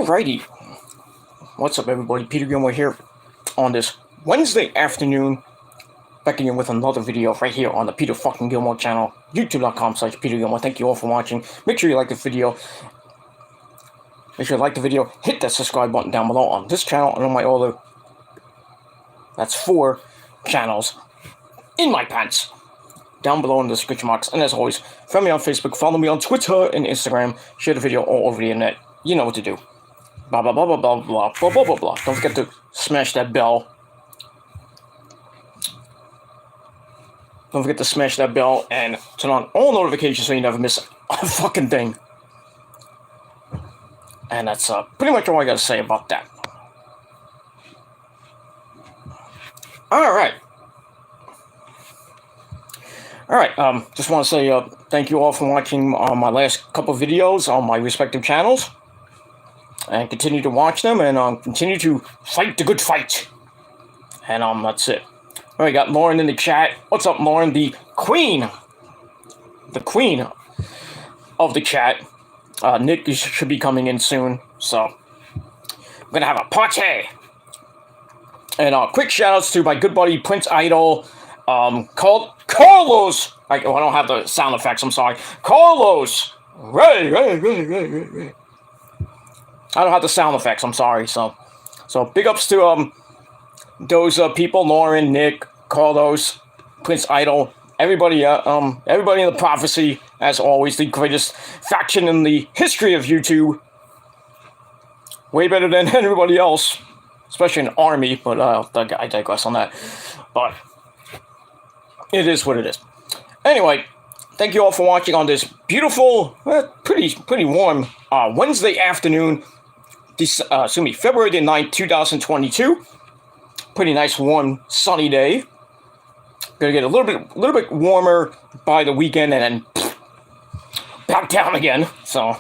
Alrighty, what's up everybody, Peter Gilmore here on this Wednesday afternoon, back again with another video right here on the Peter fucking Gilmore channel, youtube.com/Peter Gilmore. Thank you all for watching. Make sure you like the video. Make sure you like the video, hit that subscribe button down below on this channel and on my other, that's 4 channels in my pants, down below in the description box. And as always, follow me on Facebook, follow me on Twitter and Instagram, share the video all over the internet. You know what to do. Blah, blah, blah, blah, blah, blah, blah, blah, blah, blah. Don't forget to smash that bell. Don't forget to smash that bell and turn on all notifications so you never miss a fucking thing. And that's pretty much all I gotta say about that. Alright. Just want to say thank you all for watching my last couple of videos on my respective channels. And continue to watch them and continue to fight the good fight. And that's it. Alright, got Lauren in the chat. What's up, Lauren? The queen. The queen of the chat. Nick should be coming in soon, so I'm gonna have a party. And quick shout outs to my good buddy Prince Idol, called Carlos. I don't have the sound effects, I'm sorry. Carlos! Ray. I don't have the sound effects, I'm sorry. So big ups to those people, Lauren, Nick, Carlos, Prince Idol, everybody everybody in the prophecy, as always, the greatest faction in the history of YouTube. Way better than everybody else, especially an army, but I digress on that. But it is what it is. Anyway, thank you all for watching on this beautiful, pretty warm Wednesday afternoon. February the 9th, 2022. Pretty nice, warm, sunny day. Gonna get a little bit warmer by the weekend, and then back down again. So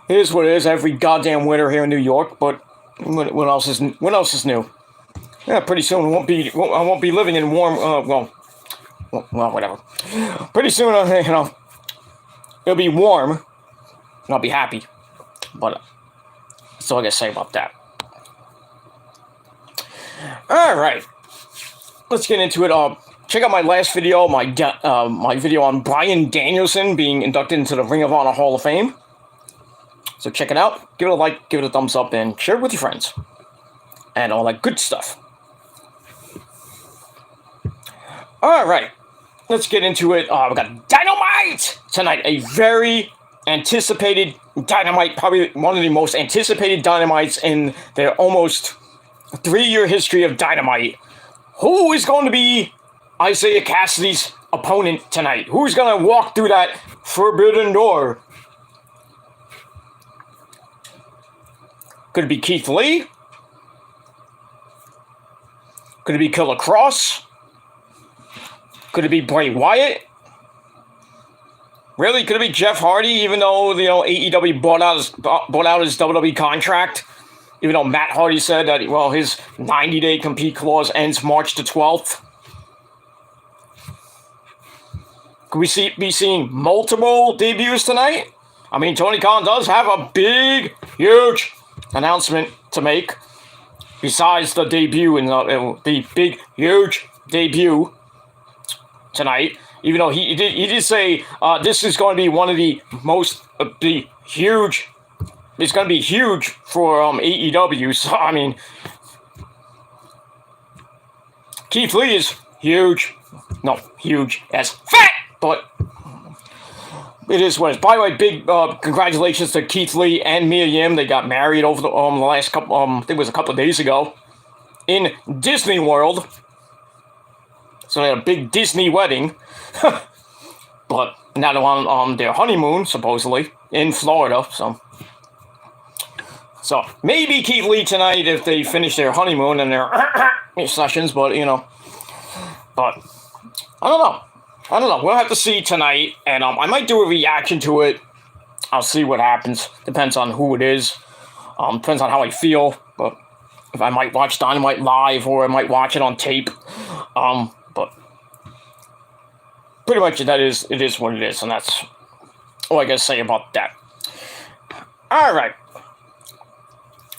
it is what it is. Every goddamn winter here in New York. But what else is new? Yeah, pretty soon I won't be living in warm. Well, whatever. Pretty soon, it'll be warm, and I'll be happy. But that's all I gotta say about that. All right. Let's get into it. Check out my last video, my video on Bryan Danielson being inducted into the Ring of Honor Hall of Fame. So check it out. Give it a like, give it a thumbs up, and share it with your friends. And all that good stuff. Alright. Let's get into it. We got Dynamite tonight. A very anticipated Dynamite. Probably one of the most anticipated Dynamites in their almost 3-year history of Dynamite. Who is going to be Isaiah Cassidy's opponent tonight? Who's going to walk through that forbidden door? Could it be Keith Lee? Could it be Killer Cross? Could it be Bray Wyatt? Really? Could it be Jeff Hardy, even though AEW bought out his WWE contract? Even though Matt Hardy said that, well, his 90-day compete clause ends March the 12th. Could we be seeing multiple debuts tonight? I mean, Tony Khan does have a big, huge announcement to make. Besides the debut and the big, huge debut tonight. Even though he did say this is going to be one of the most, huge. It's going to be huge for AEW. So, I mean, Keith Lee is huge. No, huge as fat, but it is what it is. By the way, big congratulations to Keith Lee and Mia Yim. They got married over the last couple, I think it was a couple of days ago, in Disney World. So they had a big Disney wedding. But now they're on their honeymoon, supposedly, in Florida, So maybe Keith Lee tonight if they finish their honeymoon and their sessions, but but I don't know. We'll have to see tonight, and I might do a reaction to it. I'll see what happens. Depends on who it is. Depends on how I feel. But if I might watch Dynamite live or I might watch it on tape. But pretty much it is what it is, and that's all I gotta say about that. All right.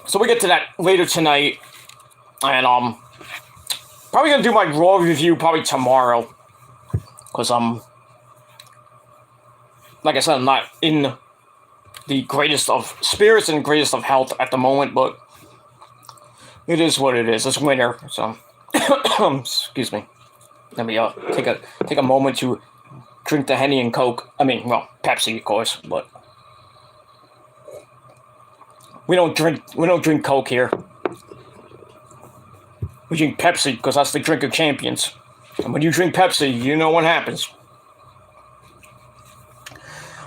So we get to that later tonight, and probably gonna do my Raw review probably tomorrow, because like I said, I'm not in the greatest of spirits and greatest of health at the moment, but it is what it is. It's winter, so excuse me. Let me take a moment to drink the Henny and Coke. I mean, well, Pepsi, of course, but we don't drink Coke here. We drink Pepsi because that's the drink of champions. And when you drink Pepsi, you know what happens.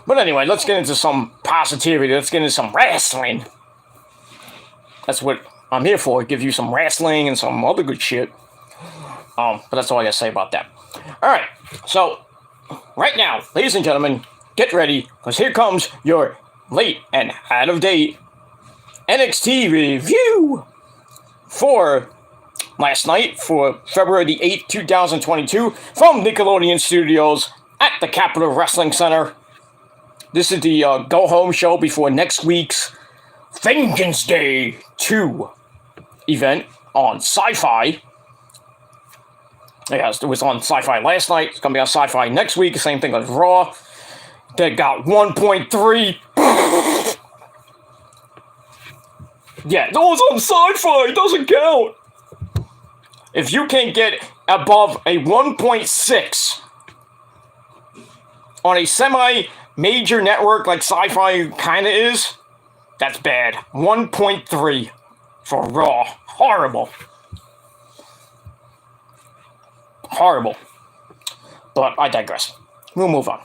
But anyway, let's get into some positivity. Let's get into some wrestling. That's what I'm here for. Give you some wrestling and some other good shit. But that's all I gotta say about that. Alright, so right now, ladies and gentlemen, get ready, because here comes your late and out of date NXT review for last night, for February the 8th, 2022, from Nickelodeon Studios at the Capitol Wrestling Center. This is the go-home show before next week's Vengeance Day 2 event on Sci-Fi. Yeah, it was on Sci-Fi last night. It's going to be on Sci-Fi next week. Same thing as Raw. They got 1.3. Yeah, that was on Sci-Fi. It doesn't count. If you can't get above a 1.6 on a semi-major network like Sci-Fi kind of is, that's bad. 1.3 for Raw. Horrible. Horrible. But I digress. We'll move on.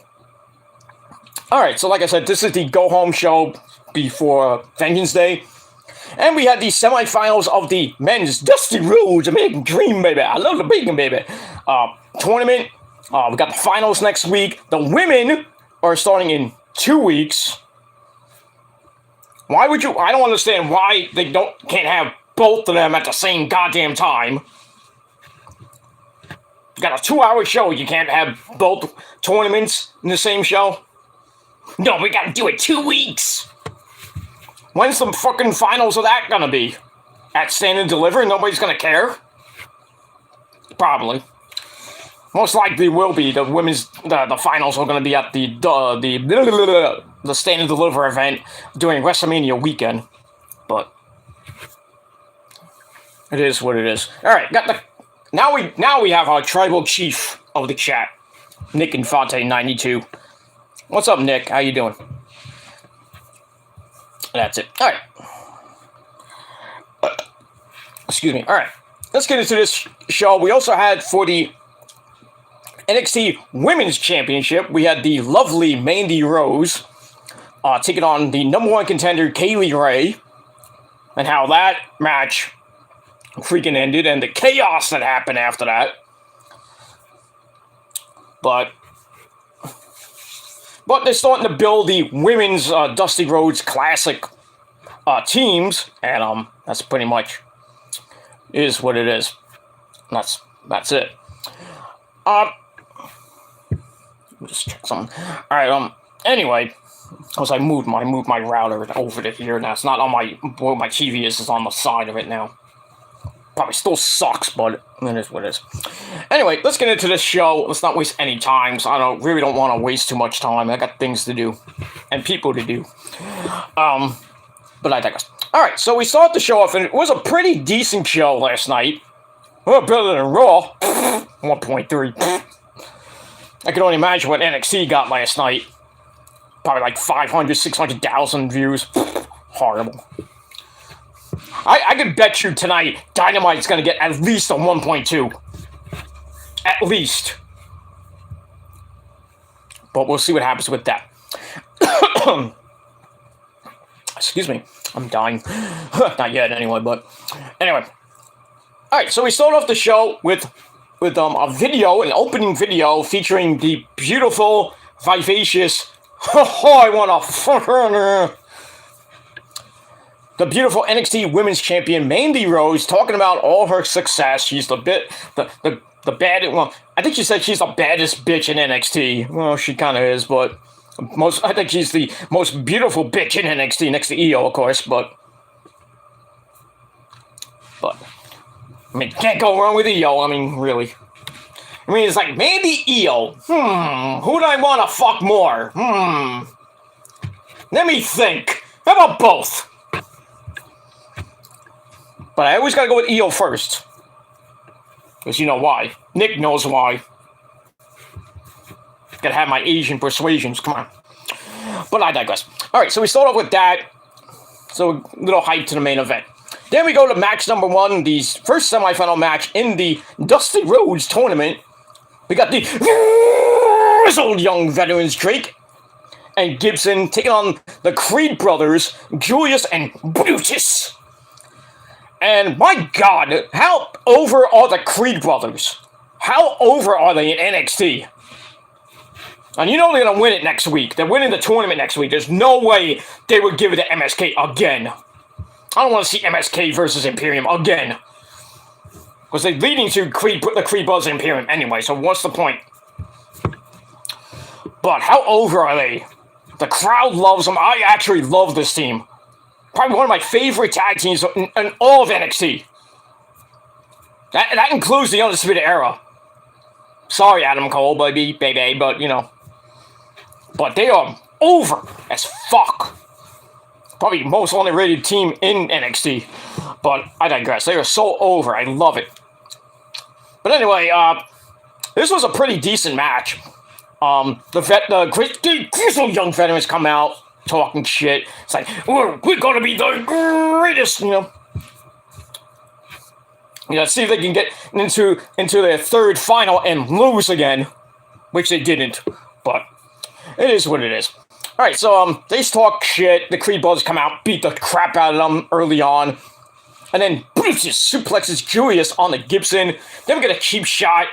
Alright, so like I said, this is the go-home show before Vengeance Day. And we had the semifinals of the men's Dusty Rhodes American Dream, baby. I love the bacon, baby. Tournament. We got the finals next week. The women are starting in 2 weeks. Why would you... I don't understand why they can't have both of them at the same goddamn time. You got a 2-hour show. You can't have both tournaments in the same show. No, we gotta do it 2 weeks. When's the fucking finals of that gonna be? At Stand and Deliver? Nobody's gonna care? Probably. Most likely will be. The women's... The finals are gonna be at the Stand and Deliver event during WrestleMania weekend. But... it is what it is. Alright, got the... Now we have our tribal chief of the chat. Nick Infante 92. What's up, Nick? How you doing? That's it. Alright. Excuse me. Alright. Let's get into this show. We also had for the NXT Women's Championship, we had the lovely Mandy Rose taking on the #1 contender, Kaylee Ray. And how that match freaking ended and the chaos that happened after that. But they're starting to build the women's Dusty Rhodes Classic teams, and that's pretty much is what it is. That's it. Just check something. All right. Anyway, because I moved my router over to here now. It's not on where my TV is. It's on the side of it now. Probably still sucks, but it is what it is. Anyway, let's get into this show. Let's not waste any time. So I really don't want to waste too much time. I got things to do and people to do. But I digress. All right, so we start the show off, and it was a pretty decent show last night. Well, better than Raw. 1.3. I can only imagine what NXT got last night. Probably like 500, 600,000 views. Horrible. I could bet you tonight Dynamite's going to get at least a 1.2. At least. But we'll see what happens with that. Excuse me. I'm dying. Not yet, anyway, but... Anyway. Alright, so we start off the show with a video, an opening video, featuring the beautiful, vivacious... I want to fuck her... The beautiful NXT Women's Champion, Mandy Rose, talking about all her success. She's the bad... Well, I think she said she's the baddest bitch in NXT. Well, she kind of is, but... I think she's the most beautiful bitch in NXT, next to Io, of course, but... But, I mean, can't go wrong with EO, I mean, really. I mean, it's like, Mandy, EO. Who do I want to fuck more? Let me think. How about both? But I always gotta go with EO first. Because you know why. Nick knows why. Gotta have my Asian persuasions, come on. But I digress. Alright, so we start off with that. So, a little hype to the main event. Then we go to match number 1, the first semifinal match in the Dusty Rhodes tournament. We got the grizzled young veterans Drake and Gibson taking on the Creed brothers, Julius and Brutus. And my God, how over are the Creed brothers? How over are they in NXT? And you know they're going to win it next week. They're winning the tournament next week. There's no way they would give it to MSK again. I don't want to see MSK versus Imperium again. Because they're leading to the Creed brothers and Imperium anyway, so what's the point? But how over are they? The crowd loves them. I actually love this team. Probably one of my favorite tag teams in all of NXT. That includes the Undisputed Era. Sorry, Adam Cole, baby, but, you know. But they are over as fuck. Probably the most underrated team in NXT. But I digress. They are so over. I love it. But anyway, this was a pretty decent match. The grizzled young veterans come out talking shit. It's like, we're gonna be the greatest, you know. See if they can get into their third final and lose again, which they didn't. But it is what it is. All right, so they talk shit. The Creed brothers come out, beat the crap out of them early on, and then Brutus suplexes Julius on the Gibson. Then we get a cheap shot,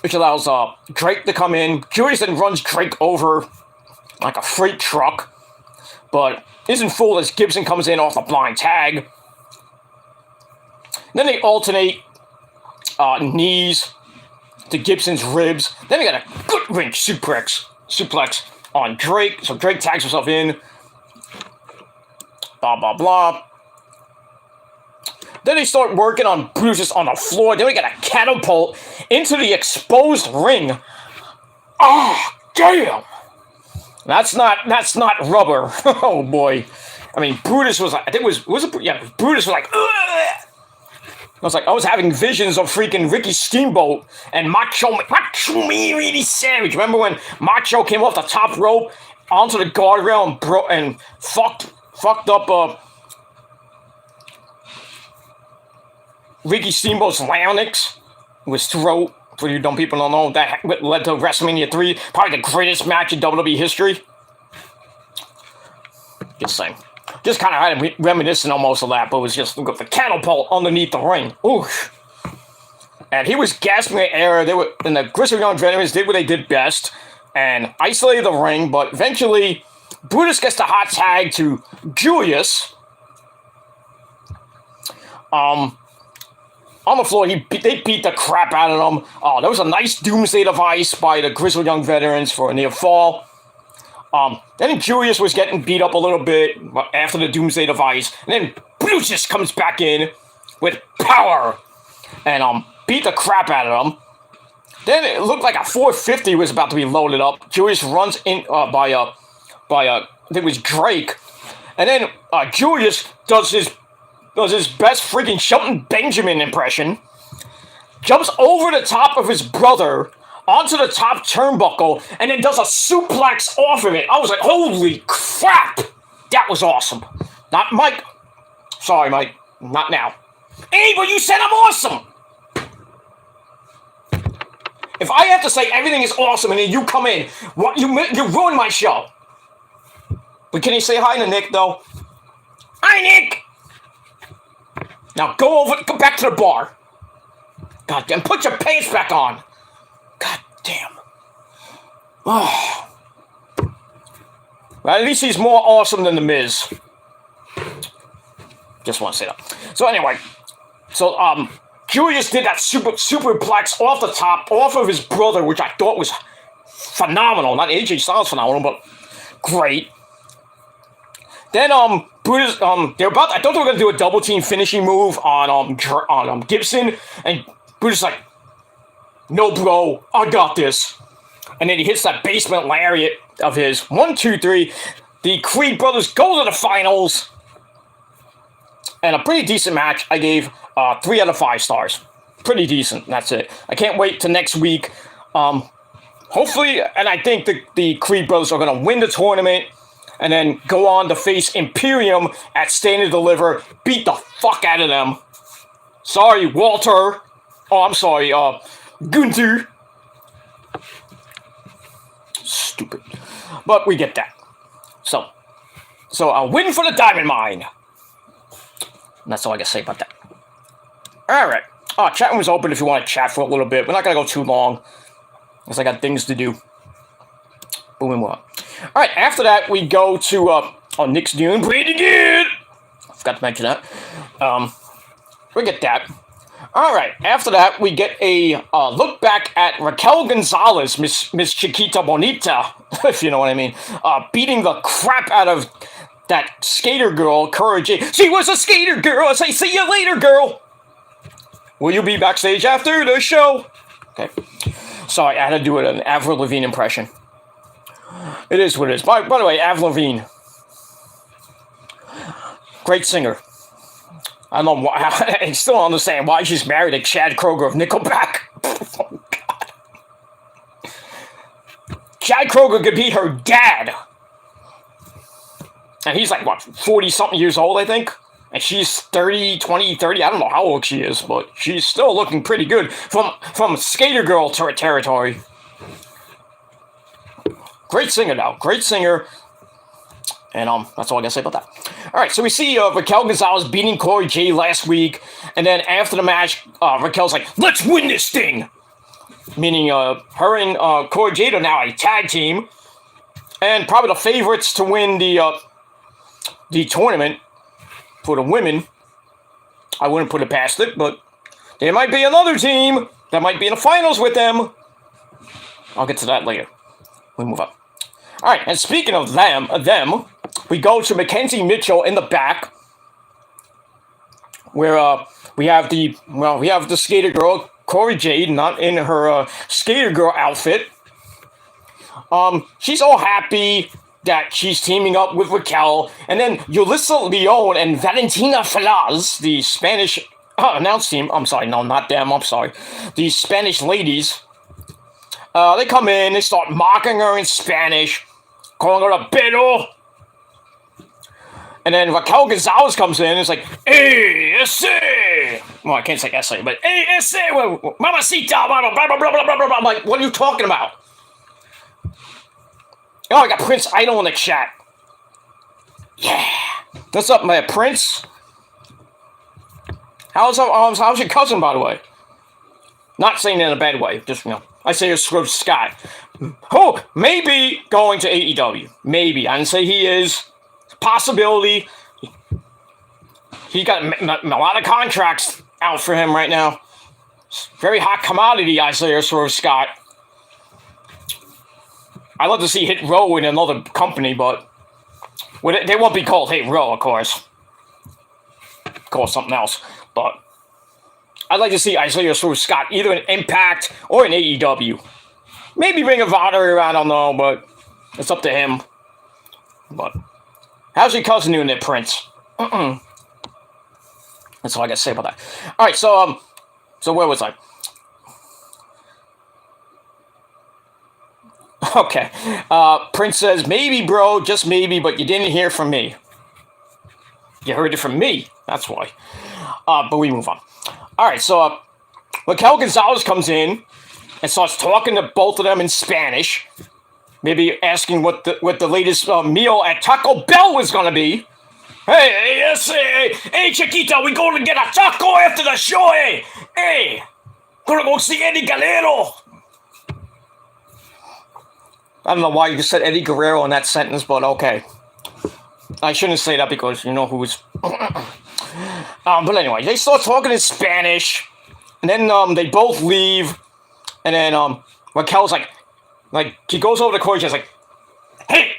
which allows Drake to come in. Julius then runs Drake over like a freight truck, but isn't fooled as Gibson comes in off the blind tag. Then they alternate knees to Gibson's ribs. Then they got a good ring suplex on Drake. So Drake tags himself in. Blah, blah, blah. Then they start working on Brutus on the floor. Then we got a catapult into the exposed ring. Ah, damn! That's not rubber. Oh boy. I mean, Brutus was like, I think Brutus was like, ugh! I was having visions of freaking Ricky Steamboat and Macho Man really savage. Remember when Macho came off the top rope onto the guardrail and fucked up Ricky Steamboat's larynx, his throat. For you dumb people don't know, that led to WrestleMania 3, probably the greatest match in WWE history. Just saying. Just kind of had reminiscent almost of that, but it was just the catapult underneath the ring. Ooh. And he was gasping at air. And the grizzled young veterans did what they did best and isolated the ring, but eventually Brutus gets the hot tag to Julius. On the floor, they beat the crap out of him. There was a nice doomsday device by the grizzled young veterans for a near fall. Then Julius was getting beat up a little bit after the doomsday device. And then Brutus comes back in with power and beat the crap out of him. Then it looked like a 450 was about to be loaded up. Julius runs in by I think it was Drake. And then Julius does his best freaking Shelton Benjamin impression, jumps over the top of his brother onto the top turnbuckle, and then does a suplex off of it. I was like, holy crap! That was awesome. Not Mike. Sorry, Mike. Not now. Hey, but you said I'm awesome! If I have to say everything is awesome and then you come in, what you ruined my show. But can you say hi to Nick, though? Hi, Nick! Now go back to the bar. God damn, put your pants back on. God damn. Oh. Well, at least he's more awesome than The Miz. Just want to say that. So anyway, Julius did that superplex off the top, off of his brother, which I thought was phenomenal. Not AJ Styles phenomenal, but great. Then Buddha's, they're about. I thought they were gonna do a double team finishing move on Gibson, and Buddha's like, "No, bro, I got this." And then he hits that basement lariat of his. 1, 2, 3. The Creed brothers go to the finals, and a pretty decent match. I gave 3 out of 5 stars. Pretty decent. That's it. I can't wait till next week. Hopefully, and I think the Creed brothers are gonna win the tournament. And then go on to face Imperium at Stand and Deliver. Beat the fuck out of them. Sorry, Walter. Oh, I'm sorry, Gunther. Stupid. But we get that. So a win for the Diamond Mine. And that's all I gotta say about that. Alright. Chat room is open if you want to chat for a little bit. We're not gonna go too long. Because I got things to do. Boom and what. Alright, after that, we go to, Nick's doing pretty good. Forgot to mention that. We get that. Alright, after that, we get a look back at Raquel Gonzalez, Miss Chiquita Bonita, if you know what I mean, beating the crap out of that skater girl, Cora Jade. She was a skater girl! I say, see you later, girl! Will you be backstage after the show? Okay. Sorry, I had to do an Avril Lavigne impression. It is what it is. By the way, Avril Lavigne. Great singer. I don't know why. I still don't understand why she's married to Chad Kroeger of Nickelback. Oh, God. Chad Kroeger could be her dad. And he's like, what, 40-something years old, I think? And she's 30, 20, 30. I don't know how old she is, but she's still looking pretty good from skater girl territory. Great singer now. Great singer. And that's all I gotta say about that. Alright, so we see Raquel Gonzalez beating Cora Jade last week. And then after the match, Raquel's like, let's win this thing! Meaning her and Cora Jade are now a tag team. And probably the favorites to win the tournament for the women. I wouldn't put it past it, but there might be another team that might be in the finals with them. I'll get to that later. We move on. Alright, and speaking of them, we go to Mackenzie Mitchell in the back, where we have the skater girl, Cora Jade, not in her skater girl outfit. She's all happy that she's teaming up with Raquel, and then Yulissa Leon and Valentina Falaz, the Spanish announce team, I'm sorry, no, not them, I'm sorry, the Spanish ladies, they come in, they start mocking her in Spanish, calling her a pedo. And then Raquel Gonzalez comes in and is like, hey, ese! Well, I can't say ese, but hey, ese! Mamacita! Blah, blah, blah, blah, blah, blah, blah. I'm like, what are you talking about? Oh, I got Prince Idol in the chat. Yeah. What's up, my Prince? How's your cousin, by the way? Not saying it in a bad way, just, I say it's Scrooge Scott. Oh, maybe going to AEW. Maybe. I didn't say he is. Possibility. He got a lot of contracts out for him right now. Very hot commodity, Isaiah Swerve Scott. I'd love to see Hit Row in another company, but they won't be called Hit Row, of course. Call something else. But I'd like to see Isaiah Swerve Scott either in Impact or in AEW. Maybe Ring of Honor, I don't know, but it's up to him. But how's your cousin doing there, Prince? That's all I gotta say about that. Alright, so where was I? Okay. Prince says, maybe, bro, just maybe, but you didn't hear from me. You heard it from me. That's why. But we move on. Alright, so Raquel Gonzalez comes in and starts talking to both of them in Spanish. Maybe asking what the latest meal at Taco Bell was gonna be. Hey, Chiquita, we going to get a taco after the show, hey! Hey! Gonna go see Eddie Guerrero! I don't know why you said Eddie Guerrero in that sentence, but okay. I shouldn't say that because you know who's... but anyway, they start talking in Spanish, and then they both leave, and then Raquel's like, he goes over to Corey, she's like, hey,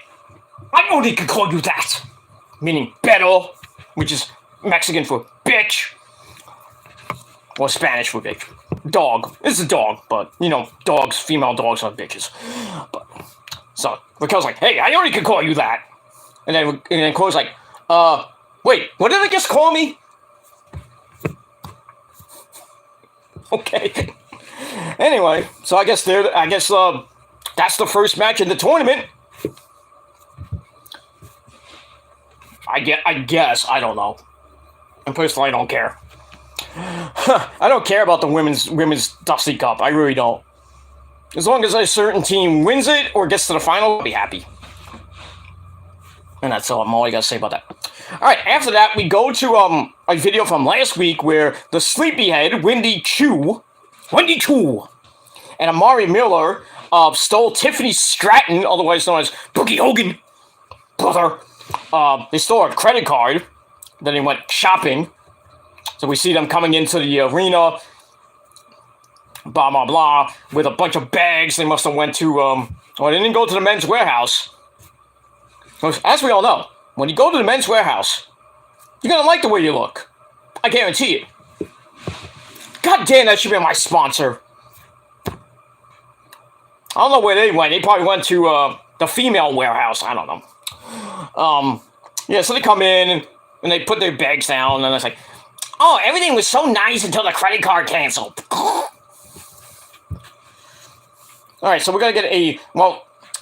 I know they can call you that. meaning perro, which is Mexican for bitch, or Spanish for bitch. Dog. It's a dog, but, you know, dogs, female dogs are bitches. But, so, Raquel's like, hey, I already could call you that. And then Chloe's like, wait, what did I just call me? Okay. Anyway, so I guess that's the first match in the tournament. I guess, I don't know. And personally, I don't care. I don't care about the women's Dusty Cup. I really don't. As long as a certain team wins it or gets to the final, I'll be happy. And that's all I gotta say about that. Alright, after that, we go to a video from last week where the sleepyhead, Wendy Chu, and Amari Miller stole Tiffany Stratton, otherwise known as Boogie Hogan, brother. They stole her credit card. Then they went shopping. So we see them coming into the arena, blah, blah, blah, with a bunch of bags. They must have went to, they didn't go to the men's warehouse. As we all know, when you go to the men's warehouse, you're going to like the way you look. I guarantee it. God damn, that should be my sponsor. I don't know where they went. They probably went to the female warehouse. I don't know. Yeah, so they come in and they put their bags down, and it's like, oh, everything was so nice until the credit card canceled. Alright, so we're going to get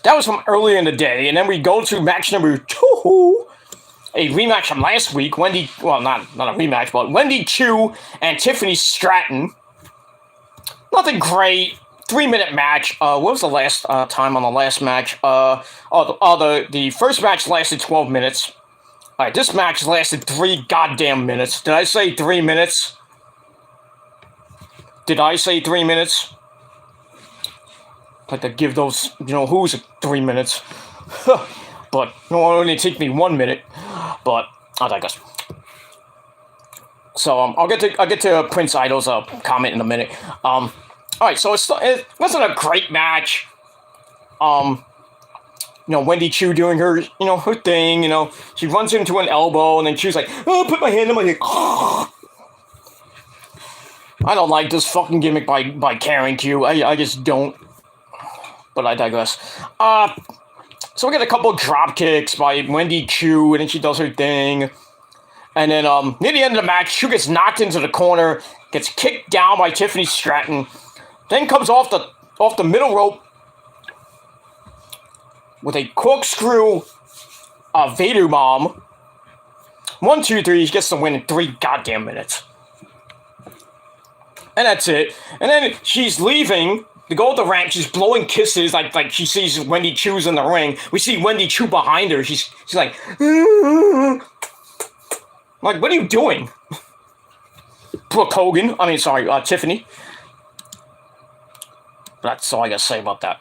that was from earlier in the day, and then we go to match number 2, a rematch from last week. Not a rematch, but Wendy Chu and Tiffany Stratton. Nothing great. 3-minute match. What was the last time on the last match? The first match lasted 12 minutes. Alright, this match lasted 3 goddamn minutes. Did I say 3 minutes? Did I say 3 minutes? Like to give those, who's 3 minutes. But it only take me 1 minute. But I digress. So I'll get to Prince Idol's comment in a minute. All right, so it wasn't a great match. Wendy Chu doing her, her thing. She runs into an elbow, and then she's like, "Oh, put my hand in my head." I don't like this fucking gimmick by Karen Q. I just don't. But I digress. So we get a couple of drop kicks by Wendy Chu, and then she does her thing. And then near the end of the match, Chu gets knocked into the corner, gets kicked down by Tiffany Stratton, then comes off the middle rope with a corkscrew Vader bomb. 1, 2, 3, she gets the win in 3 goddamn minutes. And that's it. And then she's leaving to go to the ramp. She's blowing kisses like she sees Wendy Chu's in the ring. We see Wendy Chu behind her. She's like, like, what are you doing? Brooke Hogan. Tiffany. That's all I gotta say about that.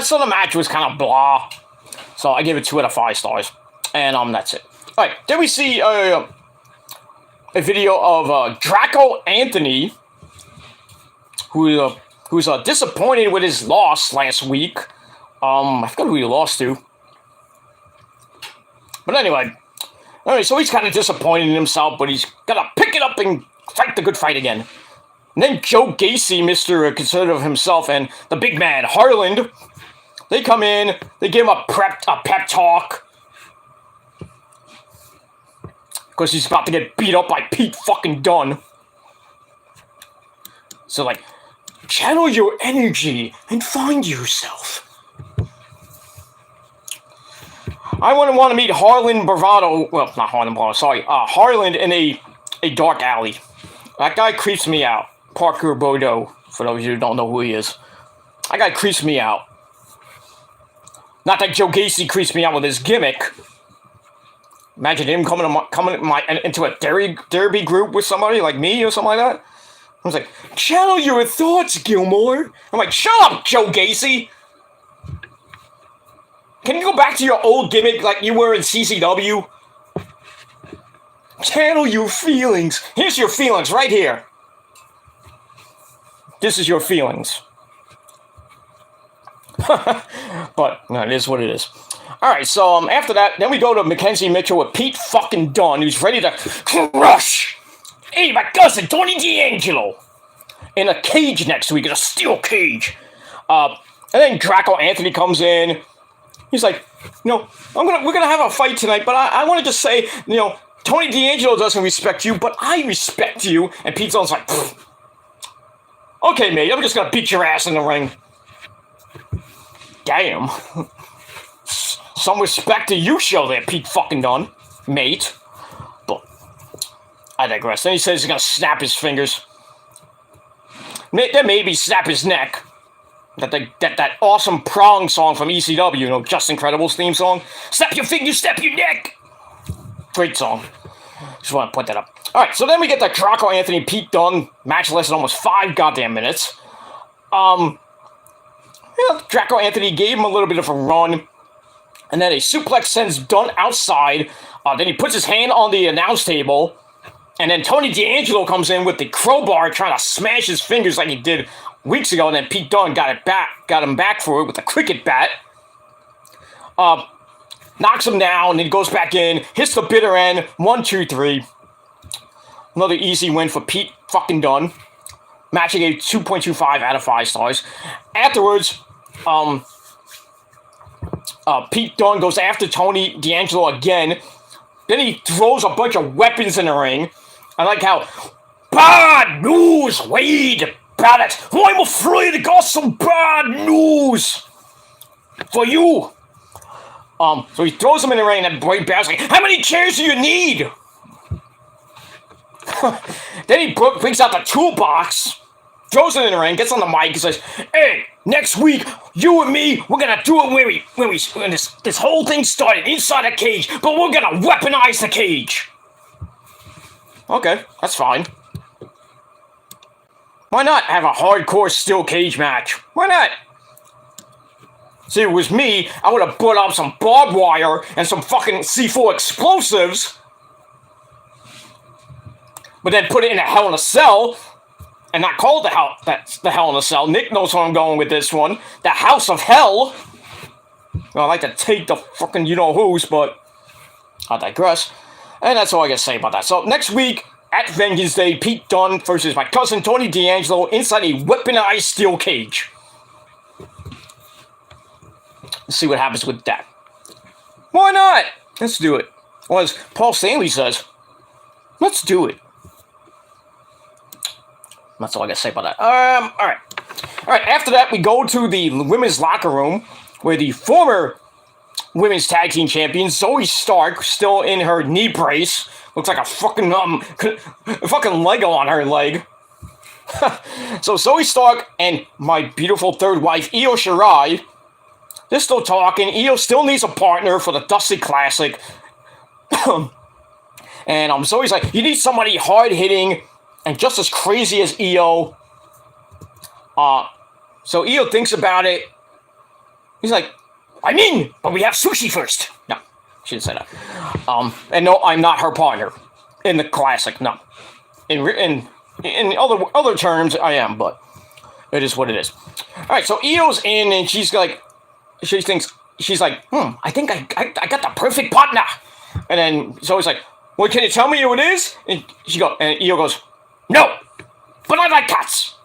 So the match was kind of blah. So I gave it 2 out of 5 stars. And that's it. Alright, then we see a video of Draco Anthony, who's disappointed with his loss last week. I forgot who he lost to. But anyway, so he's kind of disappointed in himself, but he's got to pick it up and fight the good fight again. And then Joe Gacy, Mr. Conservative himself, and the big man, Harland, they come in, they give him a pep talk. Because he's about to get beat up by Pete fucking Dunne. So, like, channel your energy and find yourself. I wouldn't want to meet Harland Bravado. Well, not Harland Bravado, sorry. Harland in a dark alley. That guy creeps me out. Parker Bodo, for those of you who don't know who he is. That guy creeps me out. Not that Joe Gacy creeps me out with his gimmick. Imagine him coming into a therapy group with somebody like me or something like that. I was like, channel your thoughts, Gilmore. I'm like, shut up, Joe Gacy. Can you go back to your old gimmick like you were in CCW? Channel your feelings. Here's your feelings right here. This is your feelings. But, no, it is what it is. Alright, so after that, then we go to Mackenzie Mitchell with Pete fucking Dunne, who's ready to crush my cousin Tony D'Angelo in a cage next week, in a steel cage. And then Draco Anthony comes in. He's like, we're gonna have a fight tonight, but I want to just say, Tony D'Angelo doesn't respect you, but I respect you. And Pete Dunne's like, okay, mate, I'm just gonna beat your ass in the ring. Damn. Some respect to you show there, Pete fucking Dunne, mate. But I digress. Then he says he's gonna snap his fingers. Then maybe snap his neck. That awesome prong song from ECW, Just Incredible's theme song. Snap your fingers, snap your neck. Great song. Just want to put that up. Alright, so then we get the Draco Anthony Pete Dunne match lasted almost 5 goddamn minutes. Draco Anthony gave him a little bit of a run. And then a suplex sends Dunne outside. Then he puts his hand on the announce table. And then Tony D'Angelo comes in with the crowbar trying to smash his fingers like he did weeks ago. And then Pete Dunne got him back for it with a cricket bat. Knocks him down, and he goes back in, hits the bitter end, 1, 2, 3. Another easy win for Pete fucking Dunne. Match gave 2.25 out of 5 stars. Afterwards, Pete Dunne goes after Tony D'Angelo again. Then he throws a bunch of weapons in the ring. I like how, bad news, Wade Barrett. I'm afraid I got some bad news for you. So he throws him in the ring, and Wade Barrett's like, how many chairs do you need? Then he brings out the toolbox, throws it in the ring, gets on the mic, and says, hey, next week, you and me, we're gonna do it when this whole thing started inside a cage, but we're gonna weaponize the cage. Okay, that's fine. Why not have a hardcore steel cage match? Why not? See, if it was me, I would have brought up some barbed wire and some fucking C4 explosives, but then put it in a Hell in a Cell, and not call it the Hell in a Cell. Nick knows where I'm going with this one. The House of Hell. Well, I like to take the fucking you-know-who's, but I digress. And that's all I gotta say about that. So, next week, at Vengeance Day, Pete Dunne versus my cousin Tony D'Angelo inside a weaponized steel cage. Let's see what happens with that. Why not? Let's do it. Or as Paul Stanley says, let's do it. That's all I gotta say about that. Alright. Alright, after that, we go to the women's locker room, where the former women's tag team champion, Zoe Stark, still in her knee brace. Looks like a fucking, Lego on her leg. So Zoe Stark and my beautiful third wife, Io Shirai, they're still talking. Io still needs a partner for the Dusty Classic. And Zoe's like, you need somebody hard-hitting and just as crazy as Io. So Io thinks about it. He's like, but we have sushi first. No, she didn't say that. And no, I'm not her partner in the Classic. No, in other terms, I am, but it is what it is. All right, so Io's in, and she's like, I think I got the perfect partner. And then Zoe's like, well, can you tell me who it is? And Io goes, no, but I like cats.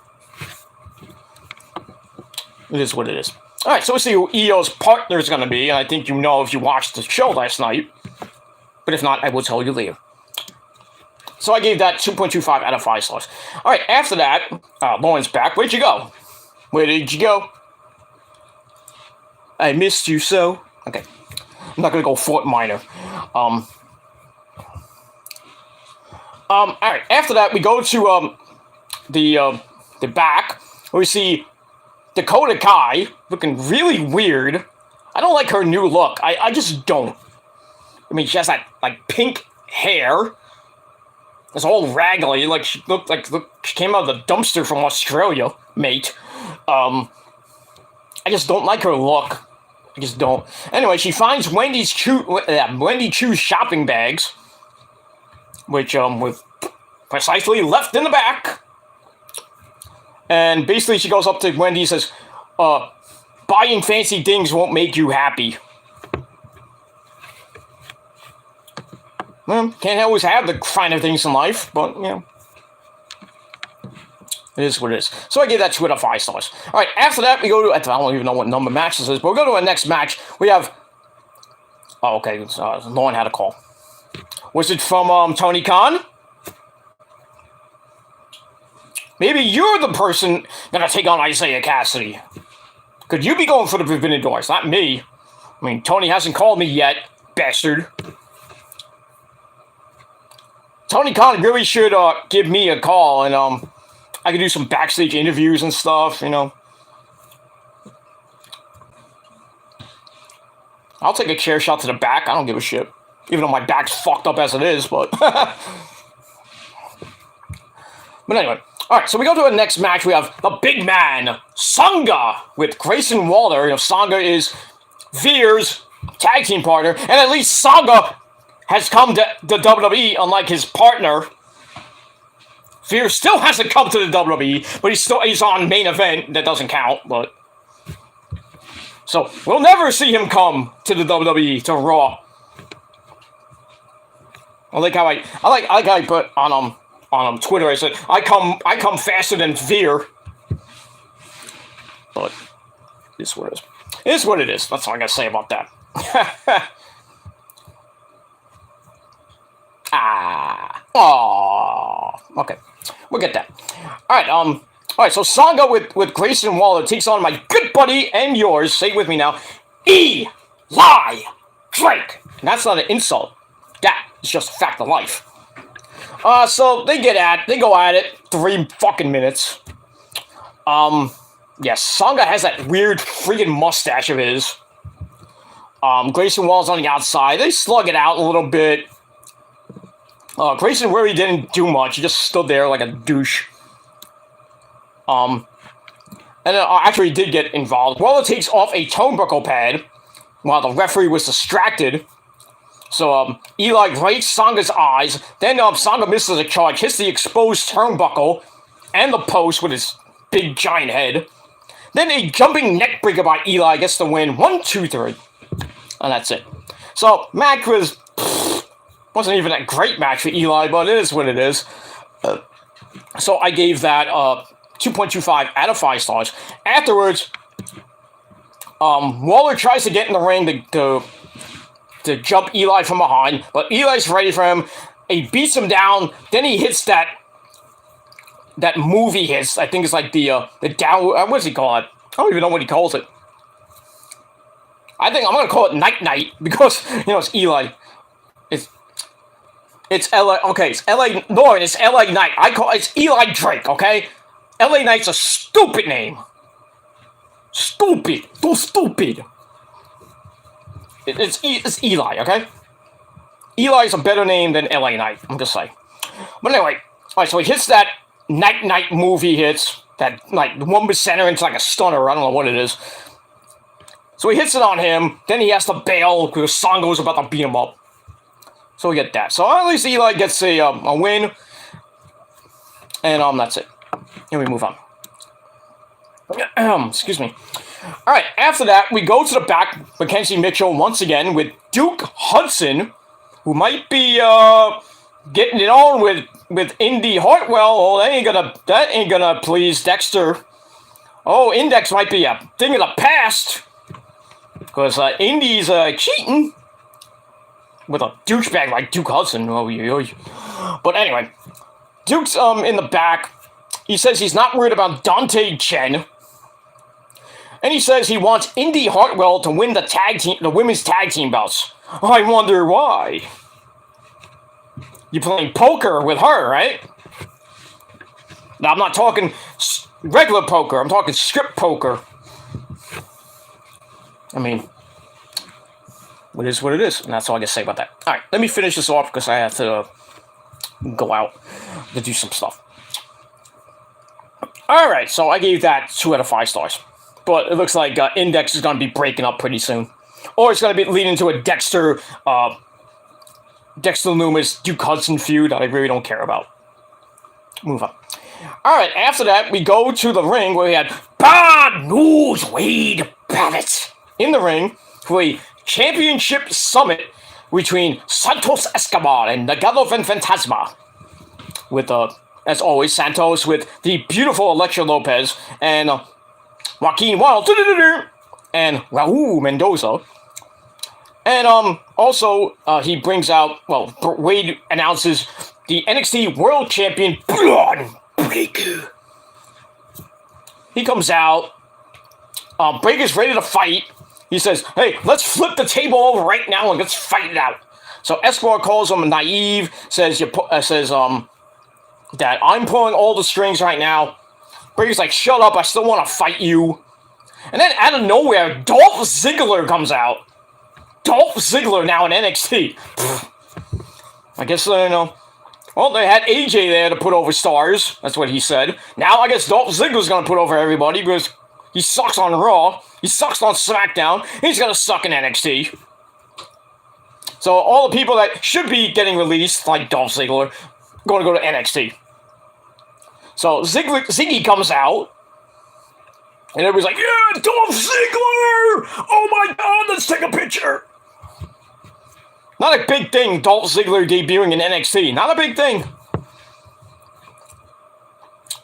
It is what it is. All right, so we'll see who Io's partner is going to be. And I think you know if you watched the show last night. But if not, I will tell you later. So I gave that 2.25 out of 5 stars. All right, after that, Lauren's back. Where'd you go? Where did you go? I missed you so. Okay. I'm not going to go Fort Minor. All right, after that, we go to the back, where we see Dakota Kai looking really weird. I don't like her new look. I just don't. I mean, she has that, like, pink hair. It's all raggedy. Like, she looked like she came out of the dumpster from Australia, mate. I just don't like her look. I just don't. Anyway, she finds Wendy Chu's shopping bags, which, with precisely left in the back. And basically, she goes up to Wendy and says, buying fancy things won't make you happy. Well, can't always have the finer things in life, but, you know. It is what it is. So I gave that 2 out of 5 stars. Alright, after that, we go to... I don't even know what number match this is, but we go to our next match. We have... Oh, okay. Lauren had a call. Was it from Tony Khan? Maybe you're the person gonna take on Isaiah Cassidy. Could you be going for the Forbidden Doors? Not me. I mean, Tony hasn't called me yet, bastard. Tony Khan really should give me a call, and I could do some backstage interviews and stuff, you know. I'll take a chair shot to the back. I don't give a shit. Even though my back's fucked up as it is, but... But anyway. Alright, so we go to our next match. We have the big man, Sangha, with Grayson Waller. You know, Sangha is Veer's tag team partner. And at least Sangha has come to the WWE, unlike his partner. Veer still hasn't come to the WWE, but he's on main event. That doesn't count, but... So, we'll never see him come to the WWE, to Raw. I like how I put on Twitter, I said, I come faster than Veer. But it's what it is. It is what it is. That's all I gotta say about that. Okay. We'll get that. Alright, so Sangha with Grayson Waller takes on my good buddy and yours, say it with me now, Eli Drake. And that's not an insult. That is just a fact of life. So they go at it 3 fucking minutes. Yes, Sangha has that weird freaking mustache of his. Grayson Waller's on the outside. They slug it out a little bit. Grayson really didn't do much. He just stood there like a douche. And actually did get involved. Waller takes off a turnbuckle pad while the referee was distracted. So, Eli breaks Sanga's eyes. Then, Sangha misses a charge, hits the exposed turnbuckle and the post with his big giant head. Then a jumping neck breaker by Eli gets the win. 1, 2, 3. And that's it. So, match wasn't even a great match for Eli, but it is what it is. So, I gave that 2.25 out of 5 stars. Afterwards, Waller tries to get in the ring to jump Eli from behind, but Eli's ready for him. He beats him down. Then he hits that move he hits. I think it's like the down. What does he call it? I don't even know what he calls it. I think I'm gonna call it Night because it's Eli. It's LA. Okay, it's LA. No, it's LA Knight. It's Eli Drake. Okay, LA Knight's a stupid name. Stupid. Too stupid. It's Eli, okay? Eli's a better name than LA Knight, I'm just saying. But anyway, alright, so he hits that Night move he hits, that, like, the one with center into like a stunner, I don't know what it is. So he hits it on him, then he has to bail because Sangha was about to beat him up. So we get that. So at least Eli gets a win. And that's it. And we move on. Excuse me. Alright, after that, we go to the back, Mackenzie Mitchell once again with Duke Hudson, who might be getting it on with Indy Hartwell. Oh, that ain't gonna please Dexter. Oh, Index might be a thing of the past. Because Indy's cheating with a douchebag like Duke Hudson. But anyway, Duke's in the back. He says he's not worried about Dante Chen. And he says he wants Indy Hartwell to win the women's tag team belts. I wonder why. You're playing poker with her, right? Now, I'm not talking regular poker. I'm talking script poker. I mean, it is what it is. And that's all I can say about that. All right, let me finish this off because I have to go out to do some stuff. All right, so I gave that 2 out of 5 stars. But it looks like Index is going to be breaking up pretty soon. Or it's going to be leading to a Dexter Loomis, Duke Hudson feud that I really don't care about. Move on. Alright, after that, we go to the ring where we had Bad News Wade Barrett in the ring for a championship summit between Santos Escobar and Legado del Fantasma. With, as always, Santos with the beautiful Elektra Lopez and Joaquin Wild and Raul Mendoza. And also, he brings out, well, Wade announces the NXT World Champion, Braun Breaker. He comes out. Breaker's ready to fight. He says, hey, let's flip the table over right now and let's fight it out. So Escobar calls him naive, says that I'm pulling all the strings right now. Breaker's like, shut up, I still want to fight you. And then out of nowhere, Dolph Ziggler comes out. Dolph Ziggler now in NXT. I guess, well, they had AJ there to put over stars. That's what he said. Now I guess Dolph Ziggler's going to put over everybody because he sucks on Raw. He sucks on SmackDown. He's going to suck in NXT. So all the people that should be getting released, like Dolph Ziggler, going to go to NXT. So Ziggy comes out. And everybody's like, yeah, Dolph Ziggler! Oh my god, let's take a picture! Not a big thing, Dolph Ziggler debuting in NXT. Not a big thing.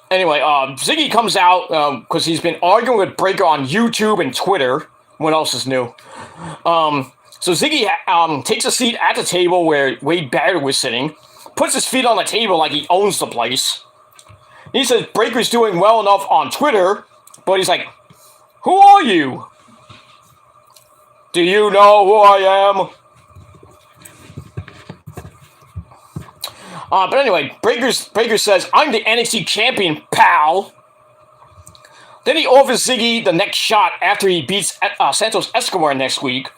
Anyway, Ziggy comes out because he's been arguing with Breaker on YouTube and Twitter. What else is new? So Ziggy takes a seat at the table where Wade Barrett was sitting, puts his feet on the table like he owns the place. He says Breaker's doing well enough on Twitter, but he's like, who are you? Do you know who I am? But anyway, Breaker says, I'm the NXT champion, pal. Then he offers Ziggy the next shot after he beats Santos Escobar next week.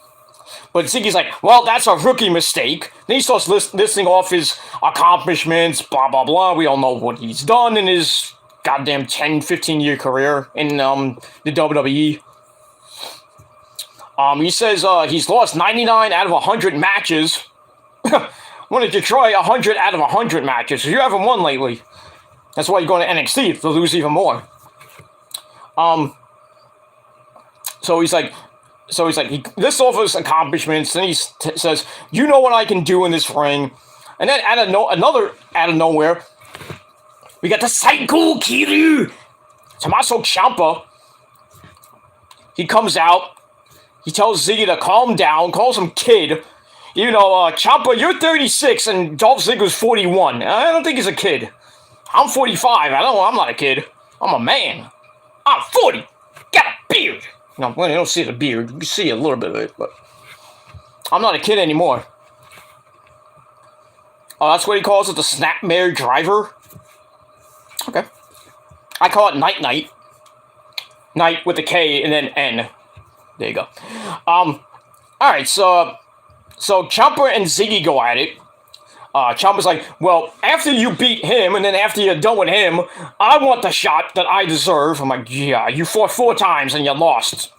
But Ziggy's like, well, that's a rookie mistake. Then he starts listing off his accomplishments, blah, blah, blah. We all know what he's done in his goddamn 10, 15-year career in the WWE. He says he's lost 99 out of 100 matches. Want to Detroit 100 out of 100 matches. You haven't won lately. That's why you're going to NXT, to lose even more. So he's like, he lists off his accomplishments, then he says, you know what I can do in this ring. And then out of nowhere, we got the Psycho Killer, Tommaso Ciampa. He comes out, he tells Ziggy to calm down, calls him kid. You know, Ciampa, you're 36 and Dolph Ziggler's 41. I don't think he's a kid. I'm 45. I'm not a kid. I'm a man. I'm 40. Got a beard. No, well, you don't see the beard. You see a little bit of it, but I'm not a kid anymore. Oh, that's what he calls it, the Snapmare Driver? Okay. I call it Night Night. Night with a K and then N. There you go. Alright, so Ciampa and Ziggy go at it. Ciampa's like, well, after you beat him, and then after you're done with him, I want the shot that I deserve. I'm like, yeah, you fought 4 times and you lost.